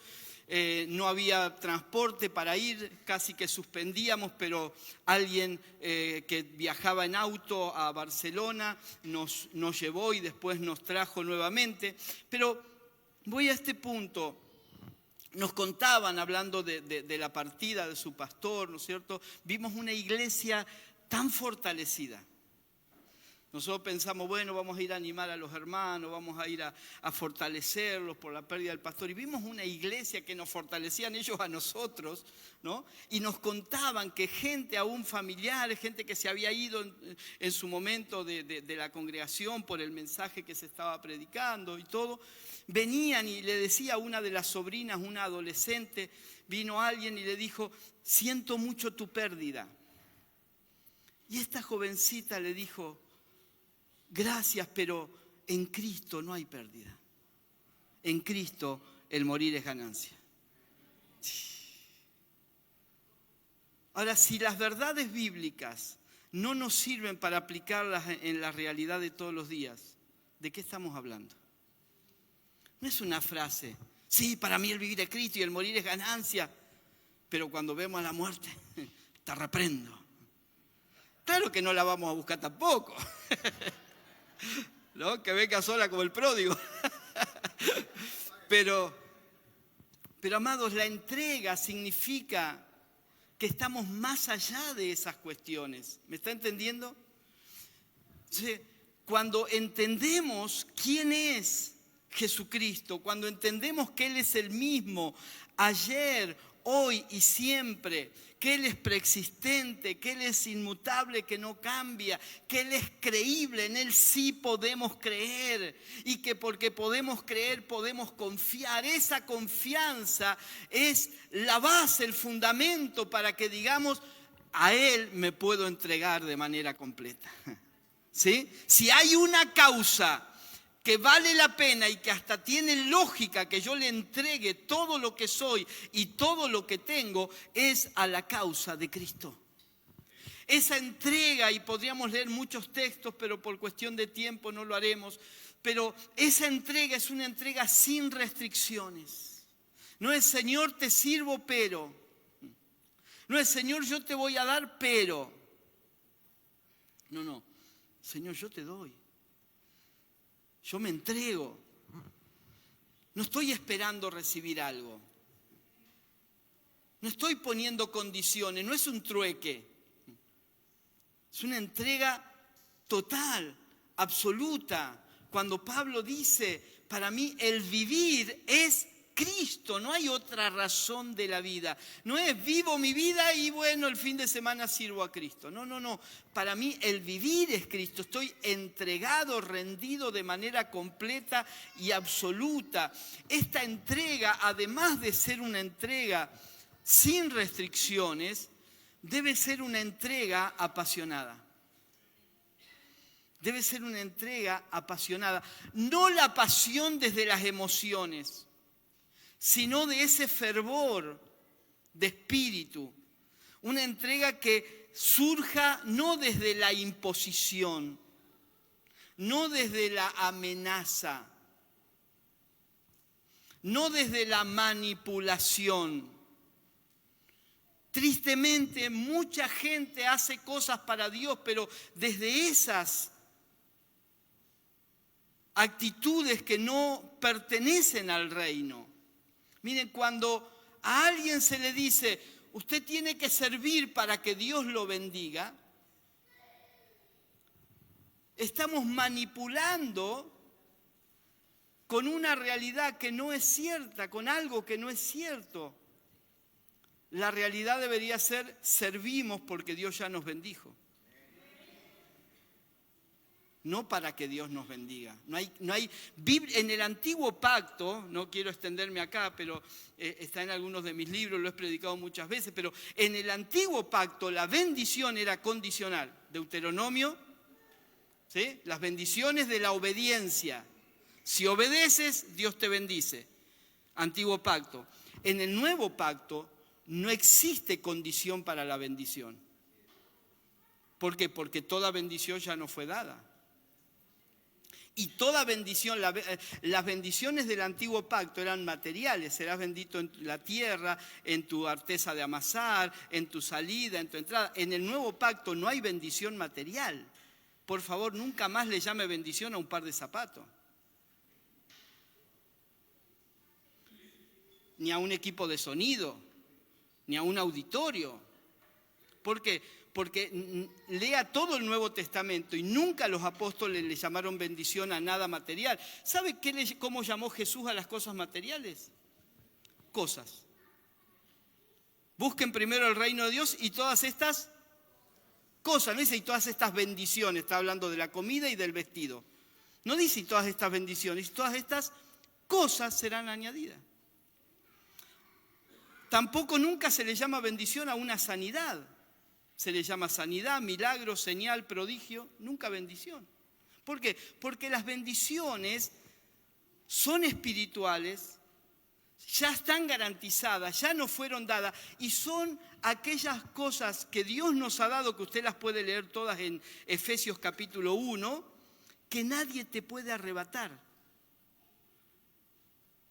No había transporte para ir, casi que suspendíamos, pero alguien que viajaba en auto a Barcelona nos llevó y después nos trajo nuevamente. Pero voy a este punto. Nos contaban, hablando de la partida de su pastor, ¿no es cierto? Vimos una iglesia tan fortalecida. Nosotros pensamos, bueno, vamos a ir a animar a los hermanos, vamos a ir a fortalecerlos por la pérdida del pastor. Y vimos una iglesia que nos fortalecían ellos a nosotros, ¿no? Y nos contaban que gente aún familiares, gente que se había ido en su momento de la congregación por el mensaje que se estaba predicando y todo, venían y le decía a una de las sobrinas, una adolescente, vino alguien y le dijo, siento mucho tu pérdida. Y esta jovencita le dijo, gracias, pero en Cristo no hay pérdida. En Cristo el morir es ganancia. Ahora, si las verdades bíblicas no nos sirven para aplicarlas en la realidad de todos los días, ¿de qué estamos hablando? No es una frase, sí, para mí el vivir es Cristo y el morir es ganancia, pero cuando vemos a la muerte, te reprendo. Claro que no la vamos a buscar tampoco. ¿No? Que venga sola como el pródigo. Pero amados, la entrega significa que estamos más allá de esas cuestiones. ¿Me está entendiendo? Entonces, cuando entendemos quién es Jesucristo, cuando entendemos que Él es el mismo ayer, hoy y siempre, que Él es preexistente, que Él es inmutable, que no cambia, que Él es creíble, en Él sí podemos creer y que porque podemos creer podemos confiar. Esa confianza es la base, el fundamento para que digamos, a Él me puedo entregar de manera completa. ¿Sí? Si hay una causa que vale la pena y que hasta tiene lógica que yo le entregue todo lo que soy y todo lo que tengo, es a la causa de Cristo. Esa entrega, y podríamos leer muchos textos, pero por cuestión de tiempo no lo haremos, pero esa entrega es una entrega sin restricciones. No es Señor te sirvo pero, no es Señor yo te voy a dar pero, no, Señor yo te doy. Yo me entrego. No estoy esperando recibir algo. No estoy poniendo condiciones, no es un trueque. Es una entrega total, absoluta. Cuando Pablo dice, para mí el vivir es Cristo, no hay otra razón de la vida. No es vivo mi vida y bueno, el fin de semana sirvo a Cristo. No. Para mí el vivir es Cristo. Estoy entregado, rendido de manera completa y absoluta. Esta entrega, además de ser una entrega sin restricciones, debe ser una entrega apasionada. Debe ser una entrega apasionada. No la pasión desde las emociones, sino de ese fervor de espíritu. Una entrega que surja no desde la imposición, no desde la amenaza, no desde la manipulación. Tristemente, mucha gente hace cosas para Dios, pero desde esas actitudes que no pertenecen al reino. Miren, cuando a alguien se le dice, usted tiene que servir para que Dios lo bendiga, estamos manipulando con una realidad que no es cierta, con algo que no es cierto. La realidad debería ser, servimos porque Dios ya nos bendijo. No para que Dios nos bendiga. No hay en el antiguo pacto, no quiero extenderme acá, pero está en algunos de mis libros, lo he predicado muchas veces, pero en el antiguo pacto la bendición era condicional. Deuteronomio, ¿sí? Las bendiciones de la obediencia. Si obedeces, Dios te bendice. Antiguo pacto. En el nuevo pacto no existe condición para la bendición. ¿Por qué? Porque toda bendición ya no fue dada. Y toda bendición, las bendiciones del antiguo pacto eran materiales. Serás bendito en la tierra, en tu arteza de amasar, en tu salida, en tu entrada. En el nuevo pacto no hay bendición material. Por favor, nunca más le llame bendición a un par de zapatos. Ni a un equipo de sonido, ni a un auditorio. ¿Por qué? Porque lea todo el Nuevo Testamento y nunca los apóstoles le llamaron bendición a nada material. ¿Sabe cómo llamó Jesús a las cosas materiales? Cosas. Busquen primero el reino de Dios y todas estas cosas. No dice y todas estas bendiciones, está hablando de la comida y del vestido. No dice y todas estas bendiciones, y todas estas cosas serán añadidas. Tampoco nunca se le llama bendición a una sanidad. Se le llama sanidad, milagro, señal, prodigio, nunca bendición. ¿Por qué? Porque las bendiciones son espirituales, ya están garantizadas, ya no fueron dadas y son aquellas cosas que Dios nos ha dado, que usted las puede leer todas en Efesios capítulo 1, que nadie te puede arrebatar.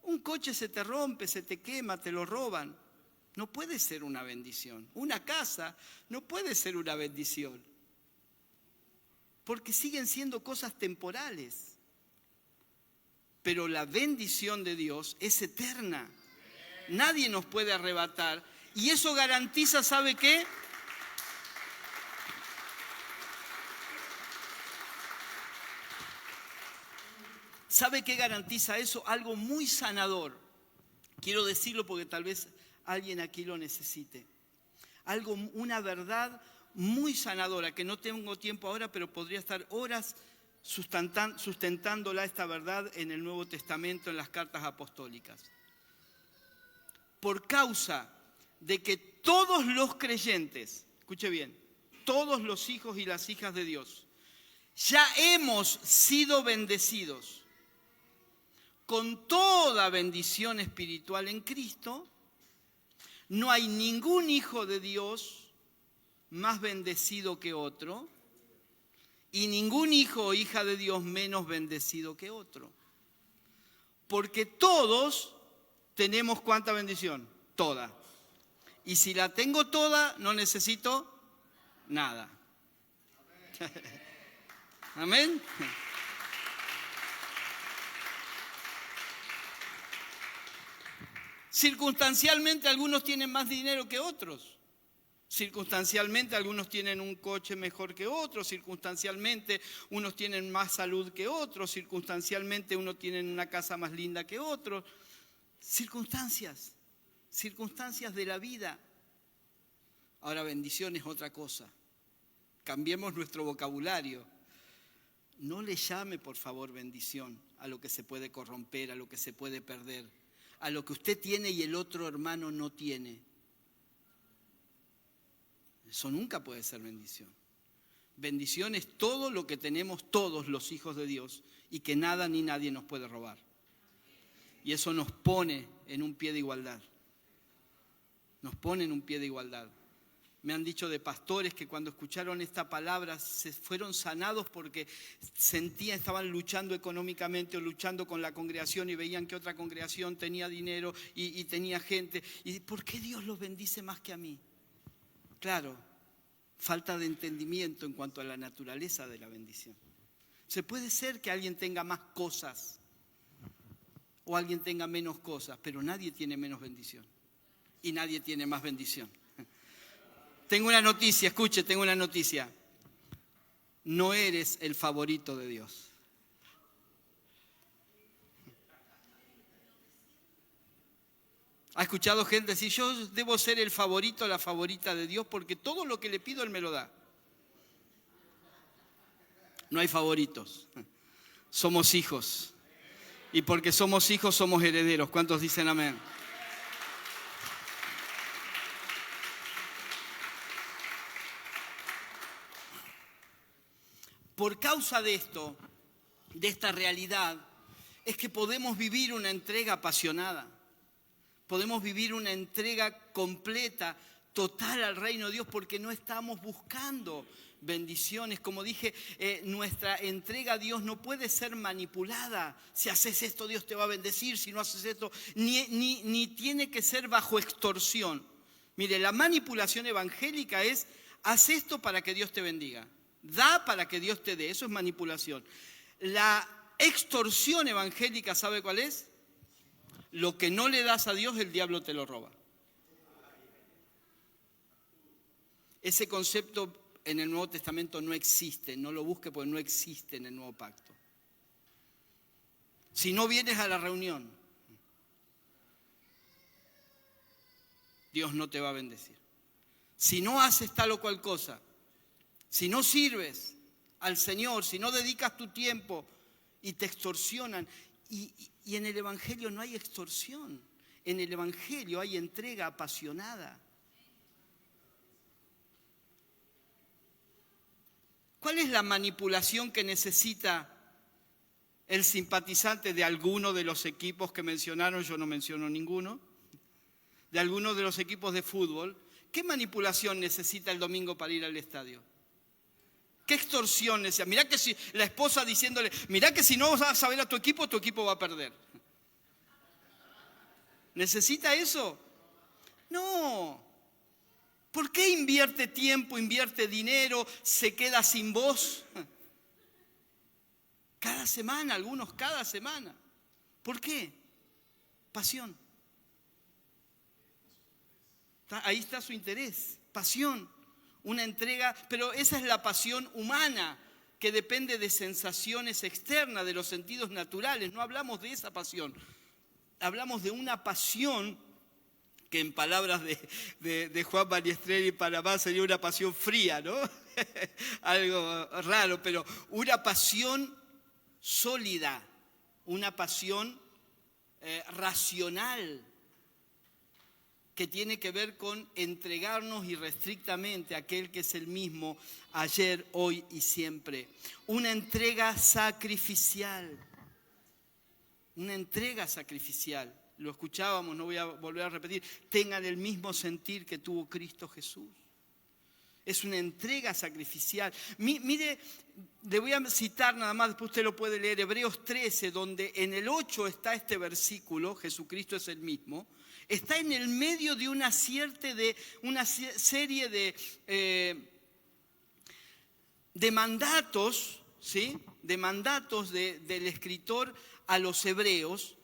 Un coche se te rompe, se te quema, te lo roban. No puede ser una bendición. Una casa no puede ser una bendición. Porque siguen siendo cosas temporales. Pero la bendición de Dios es eterna. Nadie nos puede arrebatar. Y eso garantiza, ¿sabe qué? ¿Sabe qué garantiza eso? Algo muy sanador. Quiero decirlo porque tal vez alguien aquí lo necesite. Una verdad muy sanadora, que no tengo tiempo ahora, pero podría estar horas sustentándola esta verdad en el Nuevo Testamento, en las cartas apostólicas. Por causa de que todos los creyentes, escuche bien, todos los hijos y las hijas de Dios, ya hemos sido bendecidos con toda bendición espiritual en Cristo. No hay ningún hijo de Dios más bendecido que otro y ningún hijo o hija de Dios menos bendecido que otro. Porque todos tenemos ¿cuánta bendición? Toda. Y si la tengo toda, no necesito nada. Amén. Circunstancialmente algunos tienen más dinero que otros. Circunstancialmente algunos tienen un coche mejor que otros. Circunstancialmente unos tienen más salud que otros. Circunstancialmente unos tienen una casa más linda que otros. Circunstancias de la vida. Ahora bendición es otra cosa. Cambiemos nuestro vocabulario. No le llame por favor bendición a lo que se puede corromper, a lo que se puede perder, a lo que usted tiene y el otro hermano no tiene. Eso nunca puede ser bendición. Bendición es todo lo que tenemos todos los hijos de Dios y que nada ni nadie nos puede robar. Y eso nos pone en un pie de igualdad. Nos pone en un pie de igualdad. Me han dicho de pastores que cuando escucharon esta palabra se fueron sanados porque estaban luchando económicamente o luchando con la congregación y veían que otra congregación tenía dinero y tenía gente. ¿Y por qué Dios los bendice más que a mí? Claro, falta de entendimiento en cuanto a la naturaleza de la bendición. Se puede ser que alguien tenga más cosas o alguien tenga menos cosas, pero nadie tiene menos bendición y nadie tiene más bendición. Tengo una noticia, escuche, tengo una noticia. No eres el favorito de Dios. ¿Ha escuchado gente decir, yo debo ser el favorito, la favorita de Dios porque todo lo que le pido Él me lo da? No hay favoritos. Somos hijos. Y porque somos hijos somos herederos. ¿Cuántos dicen amén? Por causa de esto, de esta realidad, es que podemos vivir una entrega apasionada. Podemos vivir una entrega completa, total al reino de Dios, porque no estamos buscando bendiciones. Como dije, nuestra entrega a Dios no puede ser manipulada. Si haces esto, Dios te va a bendecir. Si no haces esto, ni tiene que ser bajo extorsión. Mire, la manipulación evangélica es: haz esto para que Dios te bendiga. Da para que Dios te dé. Eso es manipulación. La extorsión evangélica, ¿sabe cuál es? Lo que no le das a Dios, el diablo te lo roba. Ese concepto en el Nuevo Testamento no existe. No lo busque porque no existe en el Nuevo Pacto. Si no vienes a la reunión, Dios no te va a bendecir. Si no haces tal o cual cosa, si no sirves al Señor, si no dedicas tu tiempo y te extorsionan. Y en el Evangelio no hay extorsión. En el Evangelio hay entrega apasionada. ¿Cuál es la manipulación que necesita el simpatizante de alguno de los equipos que mencionaron? Yo no menciono ninguno. De alguno de los equipos de fútbol. ¿Qué manipulación necesita el domingo para ir al estadio? ¿Qué extorsión necesita? Mirá que si la esposa diciéndole: mirá que si no vas a ver a tu equipo va a perder. ¿Necesita eso? No. ¿Por qué invierte tiempo, invierte dinero, se queda sin voz? Cada semana, algunos cada semana. ¿Por qué? Pasión. Ahí está su interés, pasión, una entrega, pero esa es la pasión humana que depende de sensaciones externas, de los sentidos naturales. No hablamos de esa pasión, hablamos de una pasión que en palabras de Juan Ballestrer y Panamá sería una pasión fría, ¿no? Algo raro, pero una pasión sólida, una pasión racional, que tiene que ver con entregarnos irrestrictamente a aquel que es el mismo ayer, hoy y siempre. Una entrega sacrificial. Una entrega sacrificial. Lo escuchábamos, no voy a volver a repetir. Tengan el mismo sentir que tuvo Cristo Jesús. Es una entrega sacrificial. Mire, le voy a citar nada más, después usted lo puede leer, Hebreos 13, donde en el 8 está este versículo, Jesucristo es el mismo. Está en el medio de una serie de mandatos, ¿sí? De mandatos del escritor a los hebreos.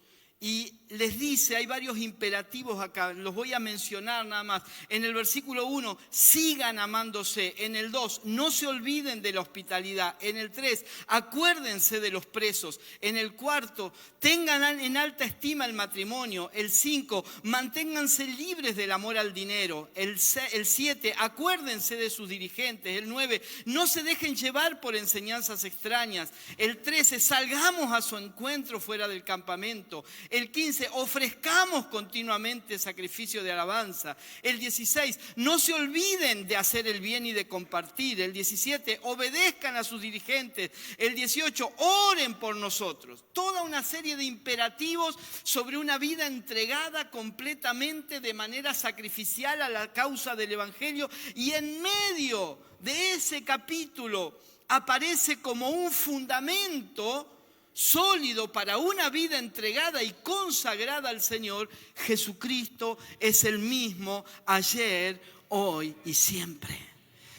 Y les dice, hay varios imperativos acá, los voy a mencionar nada más. En el versículo 1, sigan amándose. En el 2, no se olviden de la hospitalidad. En el 3, acuérdense de los presos. En el 4, tengan en alta estima el matrimonio. El 5, manténganse libres del amor al dinero. El 7, acuérdense de sus dirigentes. El 9, no se dejen llevar por enseñanzas extrañas. El 13, salgamos a su encuentro fuera del campamento. El 15, ofrezcamos continuamente sacrificio de alabanza. El 16, no se olviden de hacer el bien y de compartir. El 17, obedezcan a sus dirigentes. El 18, oren por nosotros. Toda una serie de imperativos sobre una vida entregada completamente de manera sacrificial a la causa del Evangelio. Y en medio de ese capítulo aparece como un fundamento sólido para una vida entregada y consagrada al Señor. Jesucristo es el mismo ayer, hoy y siempre.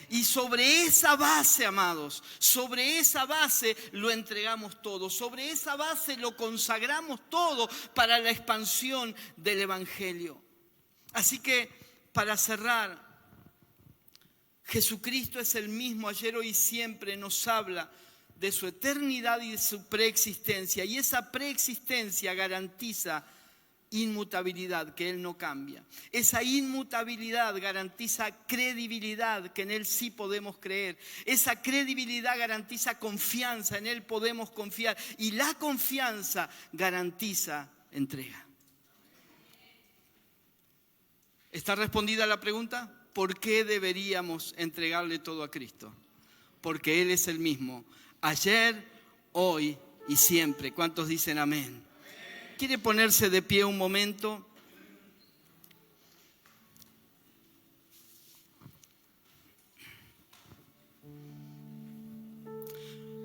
Y sobre esa base, amados, sobre esa base lo entregamos todo, sobre esa base lo consagramos todo para la expansión del Evangelio. Así que, para cerrar, Jesucristo es el mismo ayer, hoy y siempre. Nos habla de su eternidad y de su preexistencia. Y esa preexistencia garantiza inmutabilidad, que Él no cambia. Esa inmutabilidad garantiza credibilidad, que en Él sí podemos creer. Esa credibilidad garantiza confianza, en Él podemos confiar. Y la confianza garantiza entrega. ¿Está respondida la pregunta? ¿Por qué deberíamos entregarle todo a Cristo? Porque Él es el mismo ayer, hoy y siempre. ¿Cuántos dicen amén? ¿Quiere ponerse de pie un momento?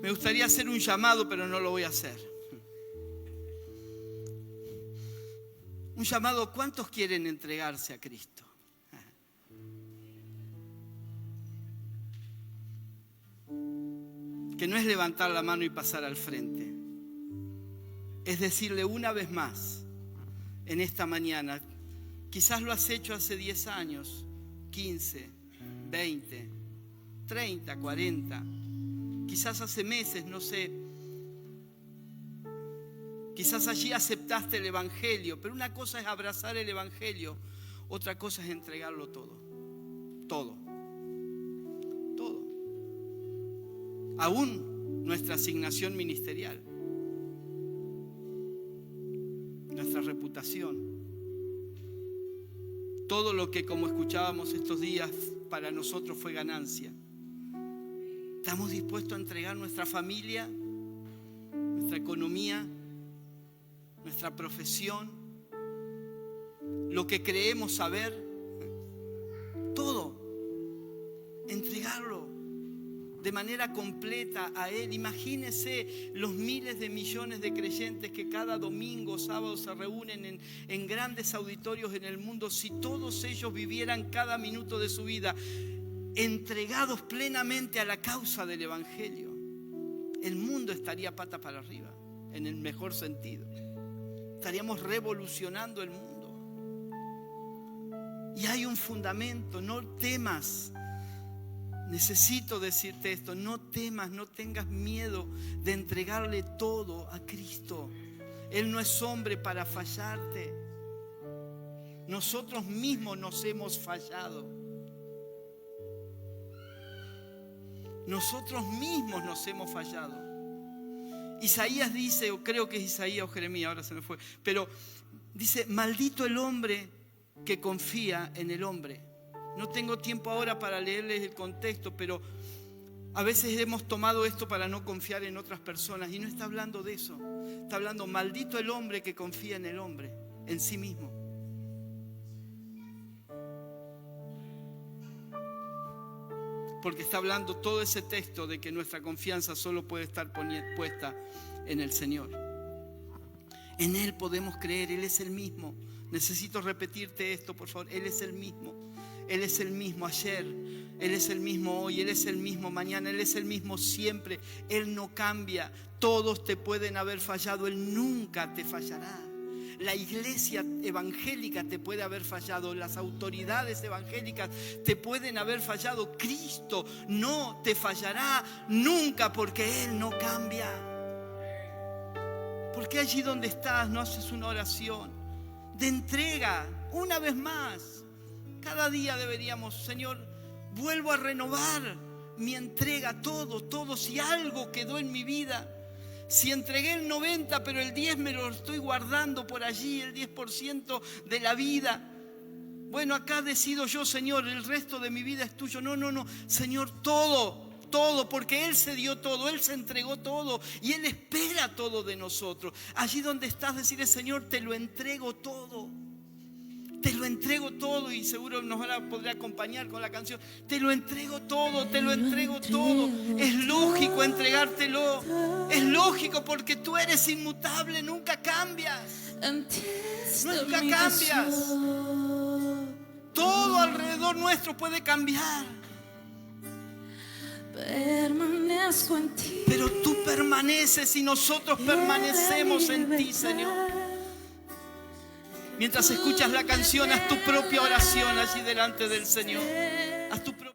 Me gustaría hacer un llamado, pero no lo voy a hacer. Un llamado, ¿cuántos quieren entregarse a Cristo? Que no es levantar la mano y pasar al frente. Es decirle una vez más, en esta mañana, quizás lo has hecho hace 10 años, 15, 20, 30, 40, quizás hace meses, no sé. Quizás allí aceptaste el Evangelio, pero una cosa es abrazar el Evangelio, otra cosa es entregarlo todo. Todo. Todo. Aún nuestra asignación ministerial, nuestra reputación, todo lo que, como escuchábamos estos días, para nosotros fue ganancia. ¿Estamos dispuestos a entregar nuestra familia, nuestra economía, nuestra profesión, lo que creemos saber? Todo. Entregarlo de manera completa a Él. Imagínese los miles de millones de creyentes que cada domingo, sábado se reúnen en grandes auditorios en el mundo. Si todos ellos vivieran cada minuto de su vida entregados plenamente a la causa del Evangelio, el mundo estaría pata para arriba, en el mejor sentido. Estaríamos revolucionando el mundo. Y hay un fundamento: no temas. Necesito decirte esto: no temas, no tengas miedo de entregarle todo a Cristo. Él no es hombre para fallarte. Nosotros mismos nos hemos fallado. Nosotros mismos nos hemos fallado. Isaías dice, o creo que es Isaías o Jeremías, ahora se me fue, pero dice: maldito el hombre que confía en el hombre. No tengo tiempo ahora para leerles el contexto, pero a veces hemos tomado esto para no confiar en otras personas, y no está hablando de eso. Está hablando: maldito el hombre que confía en el hombre, en sí mismo. Porque está hablando todo ese texto de que nuestra confianza solo puede estar puesta en el Señor. En Él podemos creer, Él es el mismo. Necesito repetirte esto, por favor. Él es el mismo. Él es el mismo ayer, Él es el mismo hoy, Él es el mismo mañana, Él es el mismo siempre. Él no cambia. Todos te pueden haber fallado, Él nunca te fallará. La iglesia evangélica te puede haber fallado, las autoridades evangélicas te pueden haber fallado. Cristo no te fallará nunca, porque Él no cambia. ¿Por qué allí donde estás no haces una oración de entrega una vez más? Cada día deberíamos: Señor, vuelvo a renovar mi entrega, todo. Si algo quedó en mi vida, si entregué el 90, pero el 10 me lo estoy guardando por allí, el 10% de la vida. Bueno, acá decido yo: Señor, el resto de mi vida es tuyo. No, Señor, todo, porque Él se dio todo, Él se entregó todo y Él espera todo de nosotros. Allí donde estás, decirle: Señor, te lo entrego todo. Te lo entrego todo, y seguro nos van a poder acompañar con la canción. Te lo entrego todo, te lo entrego todo. Es lógico entregártelo. Es lógico, porque tú eres inmutable, nunca cambias. Nunca cambias. Todo alrededor nuestro puede cambiar, permanezco en ti, pero tú permaneces y nosotros permanecemos en ti, Señor. Mientras escuchas la canción, haz tu propia oración allí delante del Señor.